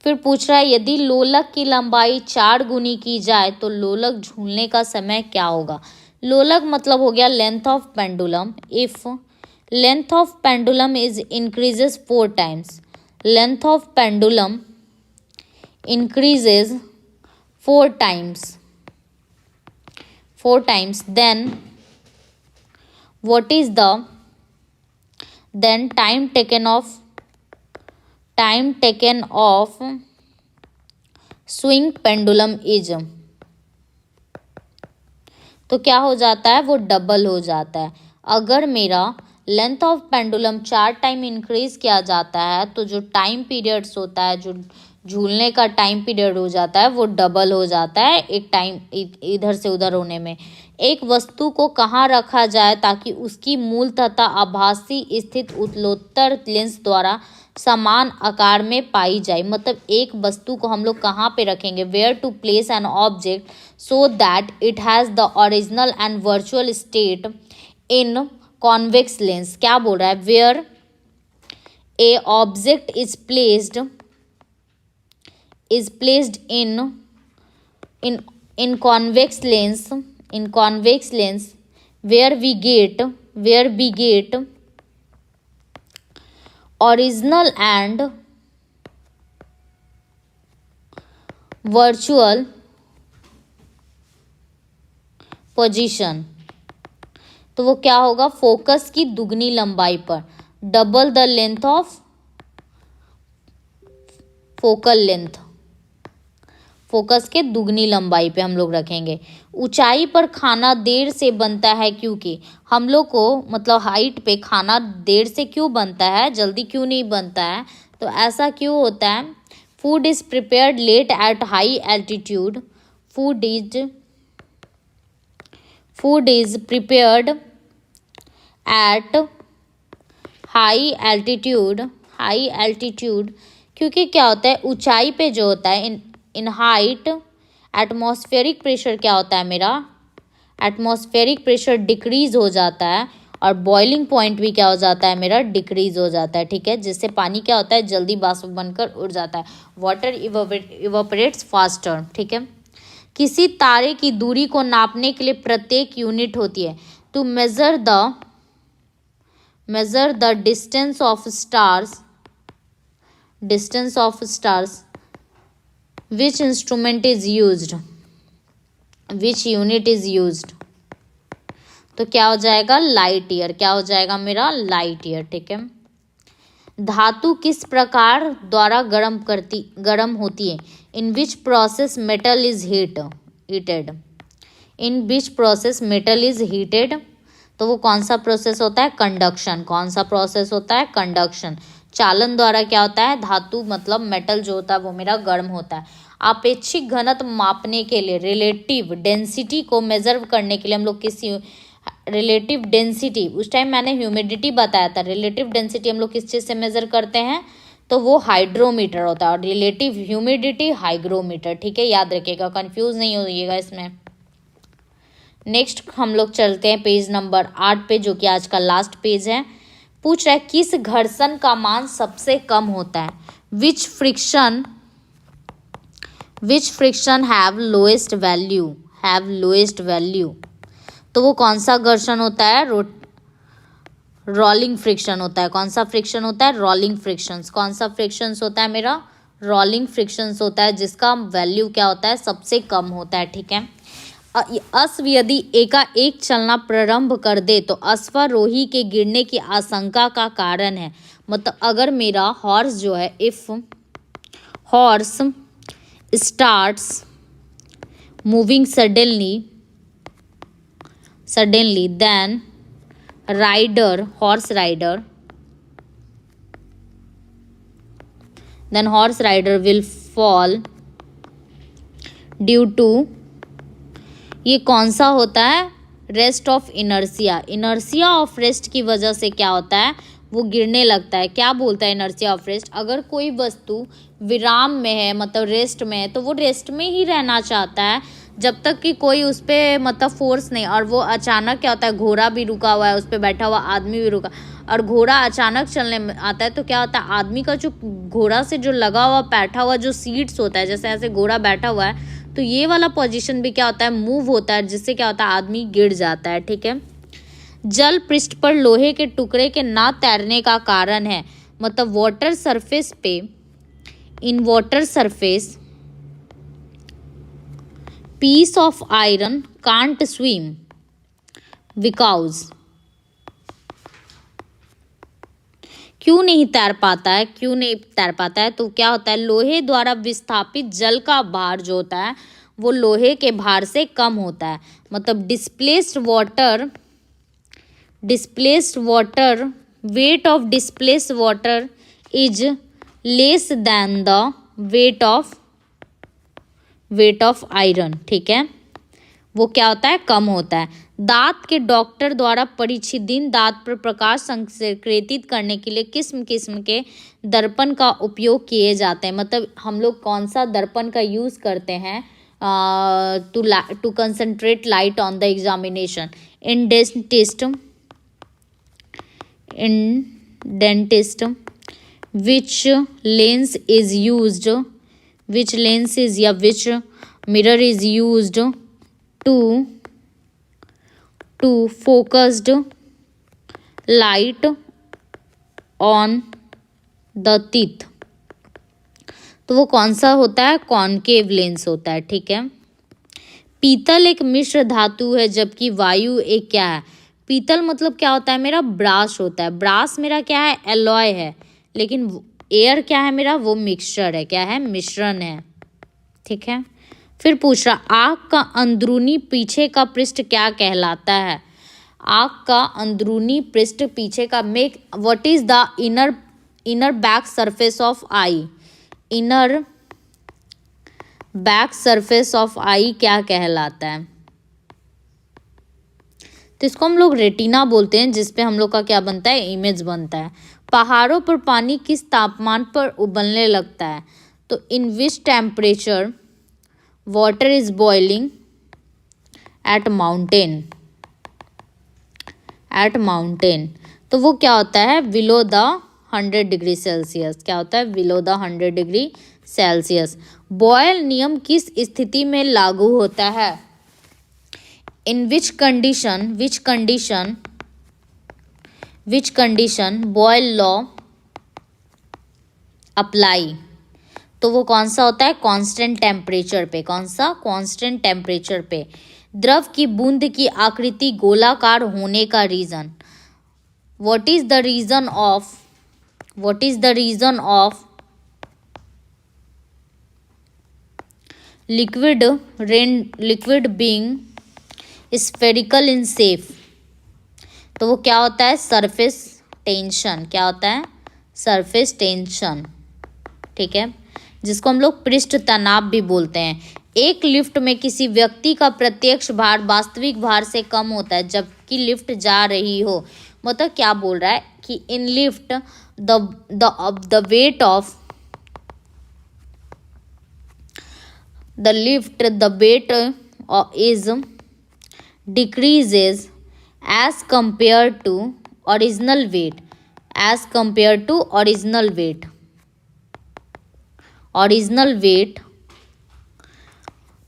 Speaker 1: फिर पूछ रहा है यदि लोलक की लंबाई 4 गुनी की जाए तो लोलक झूलने का समय क्या होगा। लोलक मतलब हो गया length of pendulum. If length of pendulum is increases 4 times, length of pendulum increases 4 times, then what is the then time taken off swing pendulum is, तो क्या हो जाता है, वो डबल हो जाता है। अगर मेरा length of pendulum 4 time increase किया जाता है तो जो टाइम पीरियड्स होता है, जो झूलने का टाइम पीरियड हो जाता है, वो डबल हो जाता है एक टाइम इधर से उधर होने में। एक वस्तु को कहाँ रखा जाए ताकि उसकी मूल तथा आभासी स्थित उत्तरोत्तर लेंस द्वारा समान आकार में पाई जाए, मतलब एक वस्तु को हम लोग कहाँ पे रखेंगे, where to place an object so that it has the original and virtual state in convex lens. क्या बोल रहा है, where a object is placed in convex lens where we get original and virtual position, तो वो क्या होगा, focus की दुगनी लंबाई पर, double the length of focal length, focus के दुगनी लंबाई पे हम लोग रखेंगे। ऊंचाई पर खाना देर से बनता है क्योंकि हम लोग को मतलब हाइट पे खाना देर से क्यों बनता है, जल्दी क्यों नहीं बनता है, तो ऐसा क्यों होता है। Food is prepared late at high altitude, food is prepared at high altitude, क्योंकि क्या होता है ऊंचाई पे जो होता है इन हाइट एटमॉस्फेरिक प्रेशर क्या होता है मेरा, एटमॉस्फेरिक प्रेशर डिक्रीज हो जाता है और बॉइलिंग पॉइंट भी क्या हो जाता है मेरा, डिक्रीज हो जाता है, ठीक है। जिससे पानी क्या होता है, जल्दी वाष्प बनकर उड़ जाता है, वाटर इवापोरेट्स फास्टर, ठीक है। किसी तारे की दूरी को नापने के लिए प्रत्येक यूनिट होती है। To measure the distance of stars which instrument is used, which unit is used. तो क्या हो जाएगा? Light year. क्या हो जाएगा मेरा? Light year. ठीक है। धातु किस प्रकार द्वारा गर्म होती है? In which process metal is heated. In which process metal is heated. तो वो कौन सा प्रोसेस होता है? कंडक्शन। कौन सा प्रोसेस होता है? कंडक्शन। चालन द्वारा क्या होता है? धातु मतलब मेटल जो होता है वो मेरा गर्म होता है। आपेक्षिक घनत्व मापने के लिए, रिलेटिव डेंसिटी को मेजर करने के लिए हम लोग किसी रिलेटिव डेंसिटी, उस टाइम मैंने ह्यूमिडिटी बताया था, रिलेटिव डेंसिटी हम लोग किस चीज़ से मेजर करते हैं? तो वो हाइड्रोमीटर होता है, और रिलेटिव ह्यूमिडिटी हाइग्रोमीटर। ठीक है, याद रखिएगा, कंफ्यूज नहीं होइएगा इसमें। नेक्स्ट हम लोग चलते हैं पेज नंबर 8 पे, जो कि आज का लास्ट पेज है। पूछ रहा है किस घर्षण का मान सबसे कम होता है? विच फ्रिक्शन हैव लोएस्ट वैल्यू। तो वो कौन सा घर्षण होता है? रोलिंग फ्रिक्शन होता है। कौन सा फ्रिक्शन होता है? Rolling frictions. कौन सा फ्रिक्शंस होता है मेरा? रोलिंग फ्रिक्शंस होता है, जिसका वैल्यू क्या होता है? सबसे कम होता है। ठीक है। अश्व यदि एकाएक चलना प्रारंभ कर दे तो अश्वारोही के गिरने की आशंका का कारण है। मतलब अगर मेरा हॉर्स जो है, if horse starts moving suddenly then horse rider will fall due to, ये कौन सा होता है? Rest of inertia of rest की वजह से क्या होता है? वो गिरने लगता है। क्या बोलता है इनर्सिया ऑफ रेस्ट? अगर कोई वस्तु विराम में है, मतलब रेस्ट में है, तो वो रेस्ट में ही रहना चाहता है जब तक कि कोई उस पर मतलब फोर्स नहीं। और वो अचानक क्या होता है? घोड़ा भी रुका हुआ है, उस पर बैठा हुआ आदमी भी रुका, और घोड़ा अचानक चलने में आता है तो क्या होता है? आदमी का जो घोड़ा से जो लगा हुआ बैठा हुआ जो सीट्स होता है, जैसे ऐसे घोड़ा बैठा हुआ है, तो ये वाला पोजीशन भी क्या होता है? मूव होता है, जिससे क्या होता है? आदमी गिर जाता है। ठीक है। जल पृष्ठ पर लोहे के टुकड़े के ना तैरने का कारण है, मतलब वाटर सरफेस पे, in water surface piece of iron can't swim because, क्यों नहीं तैर पाता है? तो क्या होता है? लोहे द्वारा विस्थापित जल का भार जो होता है वो लोहे के भार से कम होता है। मतलब displaced water weight of displaced water is less than the weight of iron. ठीक है, वो क्या होता है? कम होता है। दांत के डॉक्टर द्वारा परिच्छिन्न दांत पर प्रकाश संकेतित करने के लिए किस्म किस्म के दर्पण का उपयोग किए जाते हैं। मतलब हम लोग कौन सा दर्पण का यूज़ करते हैं? To concentrate light on the examination. In dentist which mirror is used to focused light on the teeth। तो वो कौन सा होता है? कॉनकेव लेंस होता है। ठीक है। पीतल एक मिश्र धातु है, जबकि वायु एक क्या है? पीतल मतलब क्या होता है मेरा? ब्रास होता है। ब्रास मेरा क्या है? एलॉय है। लेकिन एयर क्या है मेरा? वो मिक्सचर है। क्या है? मिश्रण है। ठीक है। फिर पूछ रहा, आँख का अंदरूनी पीछे का पृष्ठ क्या कहलाता है? आँख का अंदरूनी पृष्ठ पीछे का what is the inner back surface of eye? Inner back surface of eye क्या कहलाता है? तो इसको हम लोग रेटिना बोलते हैं, जिसपे हम लोग का क्या बनता है? इमेज बनता है। पहाड़ों पर पानी किस तापमान पर उबलने लगता है? तो in which temperature water is boiling at mountain. तो वो क्या होता है? Below the 100 degree Celsius. क्या होता है? Below the 100 degree Celsius. Boyle नियम किस स्थिति में लागू होता है? In which condition Boyle law apply? तो वो कौन सा होता है? कांस्टेंट टेम्परेचर पे। कौन सा? कांस्टेंट टेम्परेचर पे। द्रव की बूंद की आकृति गोलाकार होने का reason? What is the reason of liquid being spherical in shape? तो वो क्या होता है? Surface tension. क्या होता है? Surface tension. ठीक है, जिसको हम लोग पृष्ठ तनाव भी बोलते हैं। एक लिफ्ट में किसी व्यक्ति का प्रत्यक्ष भार वास्तविक भार से कम होता है जबकि लिफ्ट जा रही हो। मतलब क्या बोल रहा है कि in lift the weight is decreases as compared to original weight.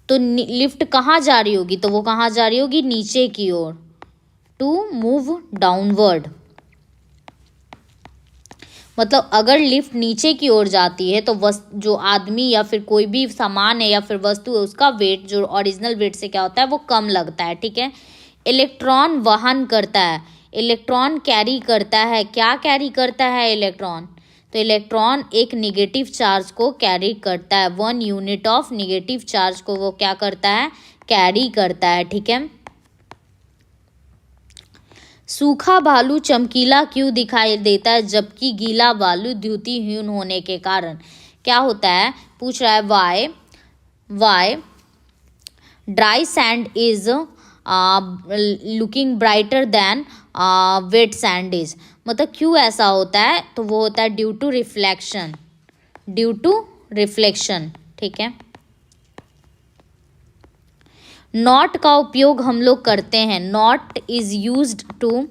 Speaker 1: तो लिफ्ट कहाँ जा रही होगी? तो वो कहाँ जा रही होगी? नीचे की ओर। To move downward. मतलब अगर लिफ्ट नीचे की ओर जाती है तो जो आदमी या फिर कोई भी सामान है या फिर वस्तु है उसका वेट जो ओरिजिनल वेट से क्या होता है? वो कम लगता है। ठीक है। इलेक्ट्रॉन वहन करता है, इलेक्ट्रॉन कैरी करता है। क्या कैरी करता है इलेक्ट्रॉन? तो इलेक्ट्रॉन एक निगेटिव चार्ज को कैरी करता है। 1 यूनिट ऑफ निगेटिव चार्ज को वो क्या करता है? कैरी करता है। ठीक है। सूखा बालू चमकीला क्यों दिखाई देता है जबकि गीला बालू द्युतिहीन होने के कारण? क्या होता है? पूछ रहा है why dry sand is looking brighter than wet sand is. मतलब क्यों ऐसा होता है? तो वो होता है ड्यू टू रिफ्लेक्शन। ठीक है। नॉट का उपयोग हम लोग करते हैं। नॉट इज यूज्ड टू,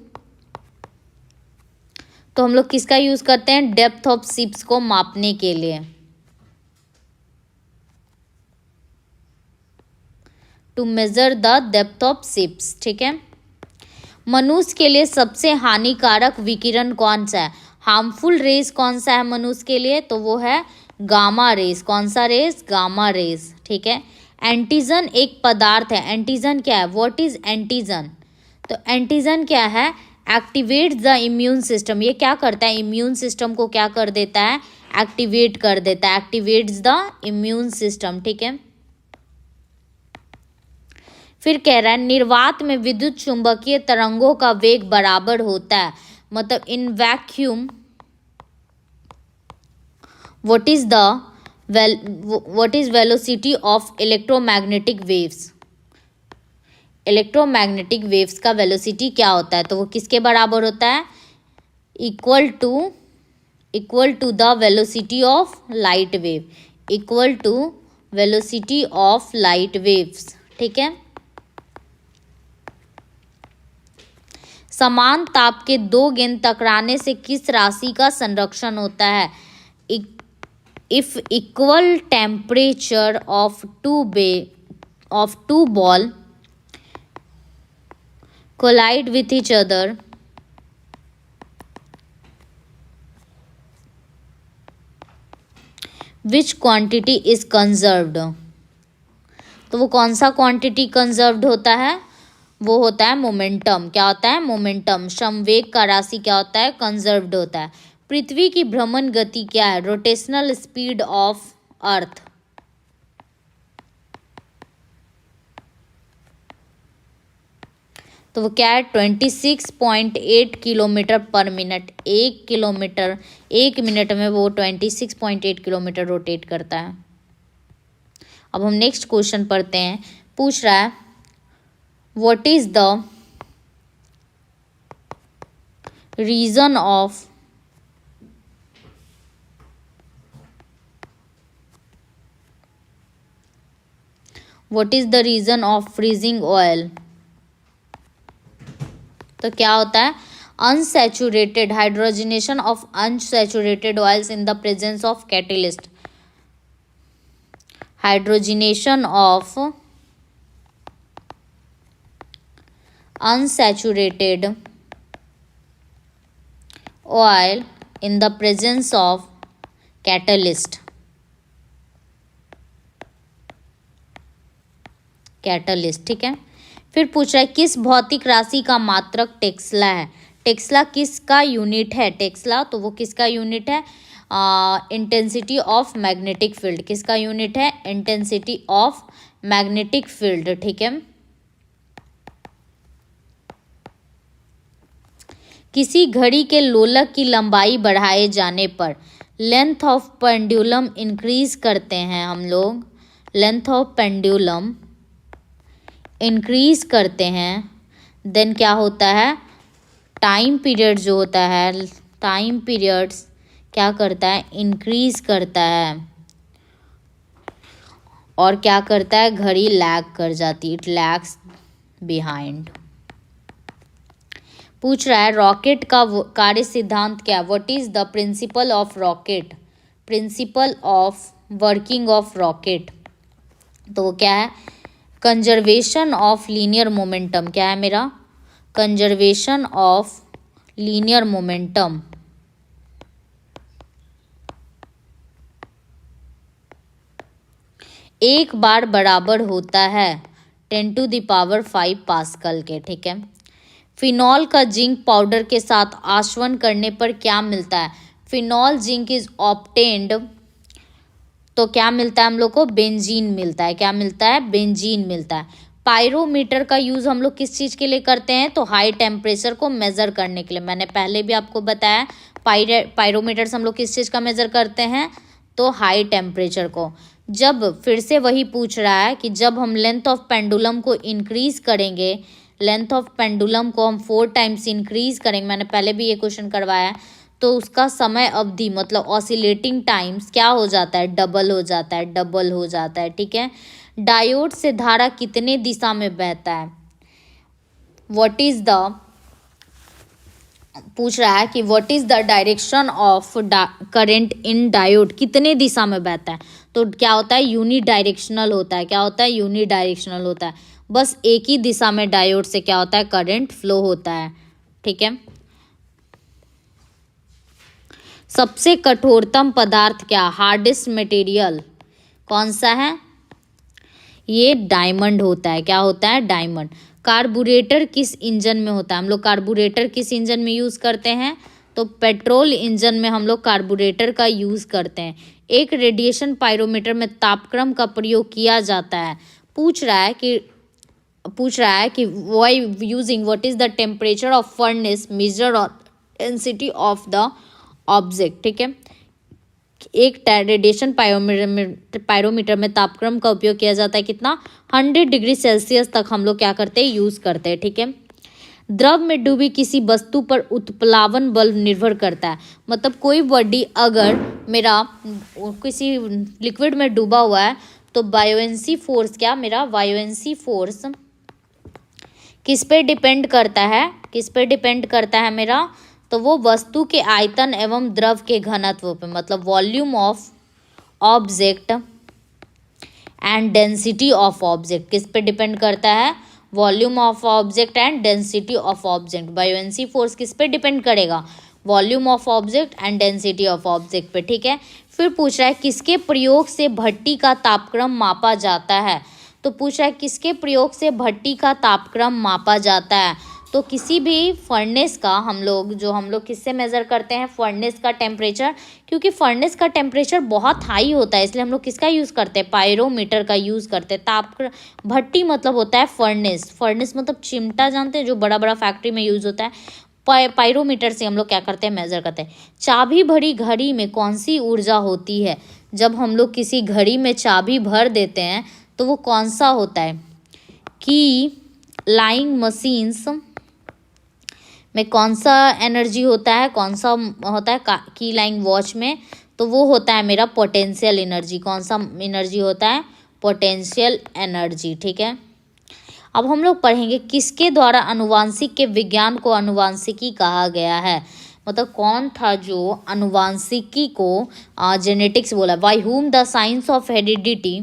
Speaker 1: तो हम लोग किसका यूज करते हैं? डेप्थ ऑफ शिप्स को मापने के लिए। To measure the depth of ships. ठीक है। मनुष्य के लिए सबसे हानिकारक विकिरण कौन सा है? हार्मफुल रेज कौन सा है मनुष्य के लिए? तो वो है गामा रेज। कौन सा रेज? Gamma rays. ठीक है। एंटीजन एक पदार्थ है। एंटीजन क्या है? What is antigen? तो एंटीजन क्या है? Activate the immune system. ये क्या करता है? इम्यून सिस्टम को क्या कर देता है? एक्टिवेट कर देता है। Activates the immune system. ठीक है। फिर कह रहा है निर्वात में विद्युत चुंबकीय तरंगों का वेग बराबर होता है। मतलब in vacuum what is velocity of electromagnetic waves? Electromagnetic waves का वेलोसिटी क्या होता है? तो वो किसके बराबर होता है? Equal to the velocity of light wave. Equal to velocity of light waves. ठीक है। समान ताप के दो गेंद टकराने से किस राशि का संरक्षण होता है? If equal temperature of two ball collide with each other, which quantity is conserved? तो वो कौन सा क्वांटिटी कंजर्व्ड होता है? वो होता है मोमेंटम। क्या होता है? मोमेंटम। संवेग का राशि क्या होता है? कंजर्व्ड होता है। पृथ्वी की भ्रमण गति क्या है? Rotational speed of earth. तो वो क्या है? 26.8 किलोमीटर पर मिनट। एक मिनट में वो 26.8 किलोमीटर रोटेट करता है। अब हम नेक्स्ट क्वेश्चन पढ़ते हैं। पूछ रहा है what is the reason of freezing oil? तो क्या होता है? Unsaturated hydrogenation of unsaturated oils in the presence of catalyst. Hydrogenation of unsaturated oil in the presence of catalyst ठीक है। फिर पूछ रहा है किस भौतिक राशि का मात्रक टेस्ला है। टेस्ला किसका यूनिट है? टेस्ला तो वो किसका यूनिट है? Intensity of magnetic field. किसका यूनिट है? इंटेंसिटी ऑफ मैग्नेटिक फील्ड, ठीक है। किसी घड़ी के लोलक की लंबाई बढ़ाए जाने पर लेंथ ऑफ पेंडुलम इंक्रीज करते हैं हम लोग। लेंथ ऑफ पेंडुलम इंक्रीज करते हैं, देन क्या होता है? टाइम पीरियड जो होता है, टाइम पीरियड्स क्या करता है? इंक्रीज करता है। और क्या करता है? घड़ी लैग कर जाती है, इट लैग्स बिहाइंड। पूछ रहा है रॉकेट का कार्य सिद्धांत क्या? What is the principle of rocket? Principle of working of rocket तो वो क्या है? Conservation of linear momentum. क्या है मेरा? Conservation of linear momentum. एक बार बराबर होता है 10⁵ पास्कल के, ठीक है। फिनॉल का जिंक पाउडर के साथ आसवन करने पर क्या मिलता है? फिनॉल जिंक इज ऑब्टेन्ड, तो क्या मिलता है हम लोग को? बेंजीन मिलता है। क्या मिलता है? बेंजीन मिलता है। पायरोमीटर का यूज़ हम लोग किस चीज़ के लिए करते हैं? तो हाई टेम्परेचर को मेज़र करने के लिए। मैंने पहले भी आपको बताया पायरोमीटर से हम लोग किस चीज़ का मेज़र करते हैं? तो हाई टेम्परेचर को। जब फिर से वही पूछ रहा है कि जब हम लेंथ ऑफ पेंडुलम को इंक्रीज़ करेंगे, लेंथ ऑफ पेंडुलम को हम 4 टाइम्स इंक्रीज़ करेंगे, मैंने पहले भी ये क्वेश्चन करवाया है, तो उसका समय अवधि मतलब ऑसिलेटिंग टाइम्स क्या हो जाता है? डबल हो जाता है, डबल हो जाता है, ठीक है। डायोड से धारा कितने दिशा में बहता है? व्हाट इज द पूछ रहा है कि what is the direction of current in diode? कितने दिशा में बहता है? तो क्या होता है? यूनि डायरेक्शनल होता है। क्या होता है? यूनि डायरेक्शनल होता है। बस एक ही दिशा में डायोड से क्या होता है? करंट फ्लो होता है, ठीक है। सबसे कठोरतम पदार्थ क्या? हार्डेस्ट मटेरियल कौन सा है? ये डायमंड होता है। क्या होता है? डायमंड। कार्बोरेटर किस इंजन में होता है? हम लोग कार्बोरेटर किस इंजन में यूज़ करते हैं? तो पेट्रोल इंजन में हम लोग कार्बोरेटर का यूज़ करते हैं। एक रेडिएशन पायरोमीटर में तापक्रम का प्रयोग किया जाता है। पूछ रहा है कि why using what is the temperature of furnace measure density of the object, ठीक है। एक रेडिएशन पायरोमीटर में तापक्रम का उपयोग किया जाता है कितना? 100 डिग्री सेल्सियस तक हम लोग क्या करते हैं? यूज़ करते हैं, ठीक है। द्रव में डूबी किसी वस्तु पर उत्प्लावन बल निर्भर करता है। मतलब कोई बॉडी अगर मेरा किसी लिक्विड में डूबा हुआ है तो बायोएंसी फोर्स क्या? मेरा बायोएंसी फोर्स किस पे डिपेंड करता है? किस पे डिपेंड करता है मेरा? तो वो वस्तु के आयतन एवं द्रव के घनत्व पे, मतलब volume of object and density of object. किस पे डिपेंड करता है? Volume of object and density of object. Buoyancy force किस पे डिपेंड करेगा? Volume of object and density of object पे, ठीक है। फिर पूछ रहा है किसके प्रयोग से भट्टी का तापक्रम मापा जाता है? तो पूछ रहा है किसके प्रयोग से भट्टी का तापक्रम मापा जाता है? तो किसी भी फर्नेस का हम लोग किससे मेज़र करते हैं? फर्नेस का टेम्परेचर, क्योंकि फर्नेस का टेम्परेचर बहुत हाई होता है, इसलिए हम लोग किसका यूज़ करते हैं? पायरोमीटर का यूज़ करते हैं। भट्टी मतलब होता है फर्नेस। फर्नेस मतलब चिमटा, जानते हैं, जो बड़ा बड़ा फैक्ट्री में यूज़ होता है। पायरोमीटर से हम लोग क्या करते हैं? मेज़र करते हैं। चाबी भरी घड़ी में कौन सी ऊर्जा होती है? जब हम लोग किसी घड़ी में चाबी भर देते हैं तो वो कौन सा होता है? की लाइंग मशीन्स में कौन सा एनर्जी होता है? कौन सा होता है की लाइंग वॉच में? तो वो होता है मेरा पोटेंशियल एनर्जी। कौन सा एनर्जी होता है? पोटेंशियल एनर्जी, ठीक है। अब हम लोग पढ़ेंगे किसके द्वारा अनुवांशिक के विज्ञान को अनुवांशिकी कहा गया है। मतलब कौन था जो अनुवांशिकी को जेनेटिक्स बोला? By whom the science of heredity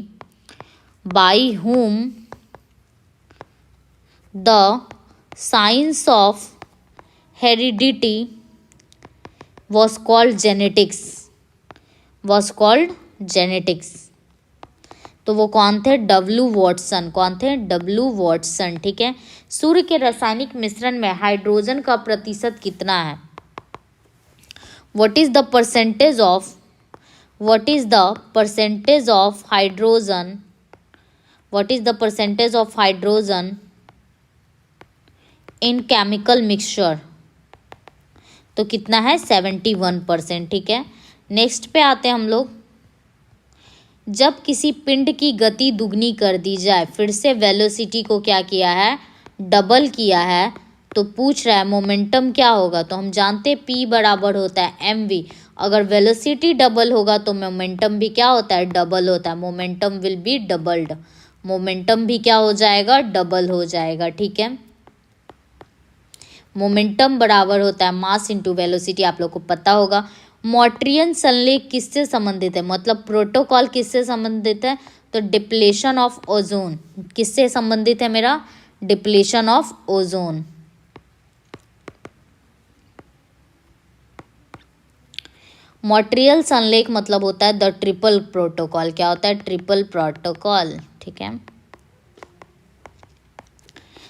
Speaker 1: by whom the science of heredity was called genetics, तो वो कौन थे? W Watson. कौन थे? W Watson. ठीक है। सूर्य के रासायनिक मिश्रण में हाइड्रोजन का प्रतिशत कितना है? What is the percentage of hydrogen in chemical mixture? तो कितना है? 71%। ठीक है। नेक्स्ट पे आते हैं हम लोग। जब किसी पिंड की गति दुगनी कर दी जाए, फिर से वेलोसिटी को क्या किया है? डबल किया है, तो पूछ रहा है मोमेंटम क्या होगा? तो हम जानते हैं P बराबर होता है mv। अगर वेलोसिटी डबल होगा तो मोमेंटम भी क्या होता है? डबल होता है। Momentum will be doubled. Momentum भी क्या हो जाएगा? डबल हो जाएगा। ठीक है। मोमेंटम बराबर होता है मास इंटू वेलोसिटी, आप लोग को पता होगा। मॉर्टियन संलेख किससे संबंधित है? मतलब प्रोटोकॉल किससे संबंधित है? तो डिप्लेशन ऑफ ओजोन। किससे संबंधित है मेरा? Depletion of ozone. मॉर्टियल संलेख मतलब होता है द ट्रिपल प्रोटोकॉल। क्या होता है? Triple protocol. ठीक है।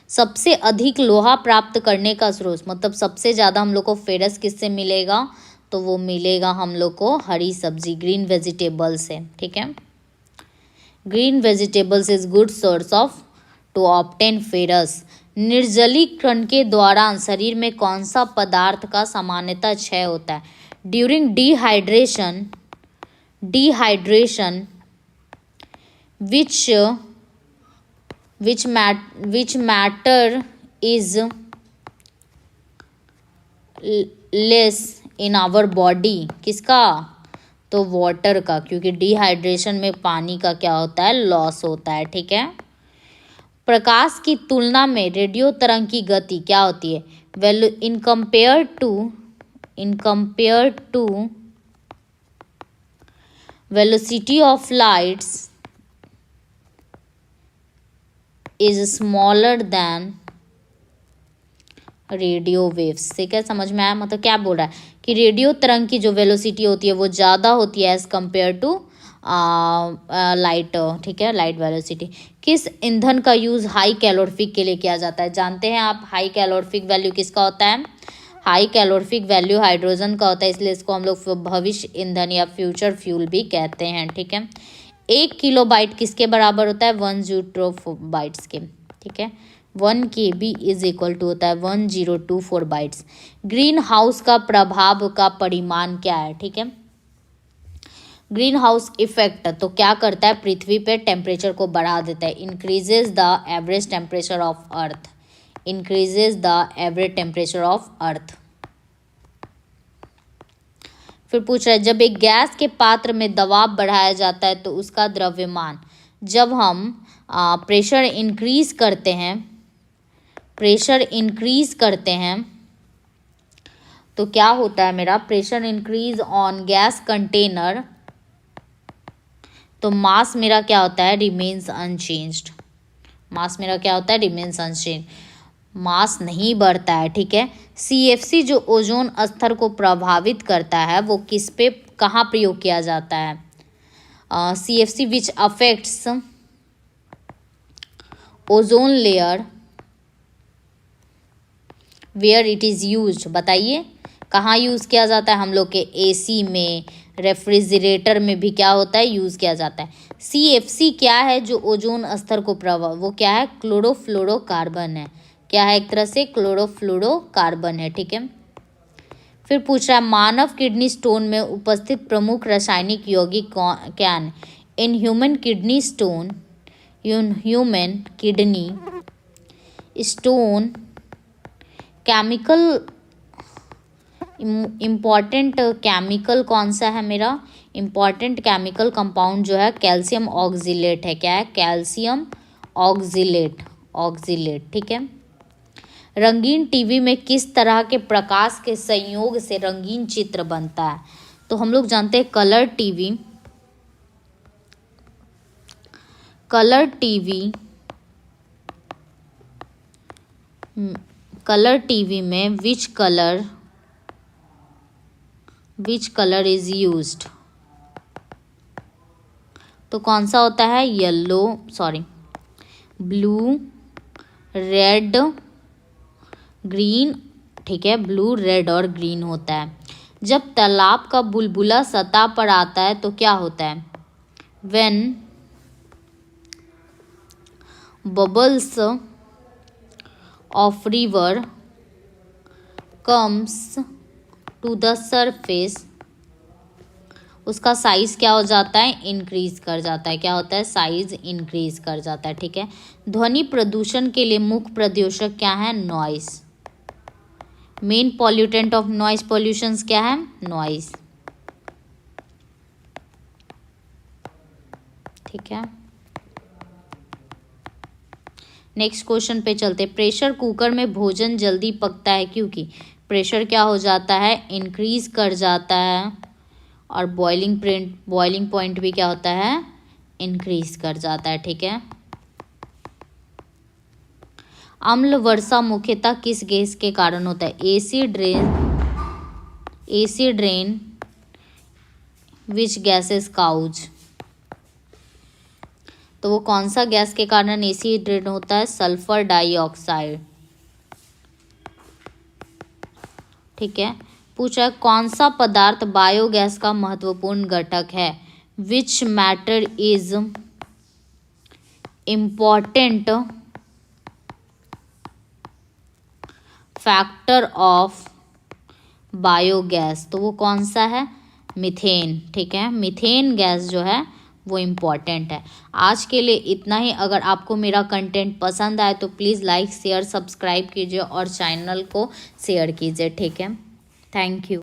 Speaker 1: सबसे अधिक लोहा प्राप्त करने का स्रोत, मतलब सबसे ज़्यादा हम लोग को फेरस किससे मिलेगा? तो वो मिलेगा हम लोग को हरी सब्जी, ग्रीन वेजिटेबल से। ठीक है। Green vegetables is good source of to obtain ferrous. निर्जलीकरण के दौरान शरीर में कौन सा पदार्थ का सामान्यतः क्षय होता है? During dehydration which matter is less in our body? किसका? तो वाटर का, क्योंकि डिहाइड्रेशन में पानी का क्या होता है? लॉस होता है। ठीक है। प्रकाश की तुलना में रेडियो तरंग की गति क्या होती है? In compare to velocity of lights is smaller than radio waves. ठीक है। समझ में आया? मतलब क्या बोल रहा है कि रेडियो तरंग की जो वेलोसिटी होती है वो ज़्यादा होती है एज कंपेयर टू लाइट। ठीक है। Light velocity. किस ईंधन का यूज़ हाई कैलोरीफिक के लिए किया जाता है? जानते हैं आप हाई कैलोरीफिक वैल्यू किसका होता है? हाई कैलोरीफिक वैल्यू हाइड्रोजन का होता है, इसलिए इसको हम लोग भविष्य ईंधन या फ्यूचर फ्यूल भी कहते हैं। ठीक है। 1 किलोबाइट किसके बराबर होता है? 104 बाइट्स के। ठीक है। 1 KB इज इक्वल टू होता है 1024 बाइट्स। ग्रीन हाउस का प्रभाव का परिमाण क्या है? ठीक है। ग्रीन हाउस इफेक्ट तो क्या करता है? पृथ्वी पे टेम्परेचर को बढ़ा देता है। Increases the average temperature of earth. फिर पूछ रहा है जब एक गैस के पात्र में दबाव बढ़ाया जाता है तो उसका द्रव्यमान, जब हम प्रेशर इंक्रीज करते हैं तो क्या होता है मेरा? Pressure increase on gas container, तो मास मेरा क्या होता है? Remains unchanged. मास नहीं बढ़ता है। ठीक है। CFC जो ओजोन स्तर को प्रभावित करता है वो किस पे कहाँ प्रयोग किया जाता है? CFC which affects ozone layer where it is used. बताइए कहाँ यूज़ किया जाता है? हम लोग के AC में, रेफ्रिजरेटर में भी क्या होता है? यूज़ किया जाता है। CFC क्या है जो ओजोन स्तर को वो क्या है? क्लोरोफ्लोरोकार्बन है। क्या है? एक तरह से क्लोरोफ्लोरोकार्बन है। ठीक है। फिर पूछ रहा है मानव किडनी स्टोन में उपस्थित प्रमुख रासायनिक यौगिक क्या है? In human kidney stone chemical important chemical कौन सा है मेरा? इम्पॉर्टेंट केमिकल कंपाउंड जो है कैल्शियम ऑक्जिलेट है। क्या है? Calcium oxalate. ठीक है। रंगीन टीवी में किस तरह के प्रकाश के संयोग से रंगीन चित्र बनता है? तो हम लोग जानते हैं कलर टीवी में विच कलर इज यूज्ड? तो कौन सा होता है? Blue, red, green. ठीक है, ब्लू, रेड और ग्रीन होता है। जब तालाब का बुलबुला सतह पर आता है तो क्या होता है? When bubbles of river comes to the surface, उसका साइज क्या हो जाता है? इंक्रीज कर जाता है। क्या होता है? साइज इंक्रीज कर जाता है। ठीक है। ध्वनि प्रदूषण के लिए मुख्य प्रदूषक क्या है? Noise. Main pollutant of noise pollution क्या है? नॉइस। ठीक है, नेक्स्ट क्वेश्चन पे चलते। प्रेशर कुकर में भोजन जल्दी पकता है क्योंकि प्रेशर क्या हो जाता है? इंक्रीज कर जाता है। और बॉइलिंग पॉइंट भी क्या होता है? इंक्रीज कर जाता है। ठीक है। अम्ल वर्षा मुख्यतः किस गैस के कारण होता है? एसिड रेन विच गैसेस काउज? तो वो कौन सा गैस के कारण एसिड रेन होता है? Sulphur dioxide. ठीक है। पूछा कौन सा पदार्थ बायोगैस का महत्वपूर्ण घटक है? Which matter is important factor of biogas? तो वो कौन सा है? मीथेन। ठीक है, मीथेन गैस जो है वो इम्पॉर्टेंट है। आज के लिए इतना ही। अगर आपको मेरा कंटेंट पसंद आए तो प्लीज़ लाइक शेयर सब्सक्राइब कीजिए और चैनल को शेयर कीजिए। ठीक है, थैंक यू।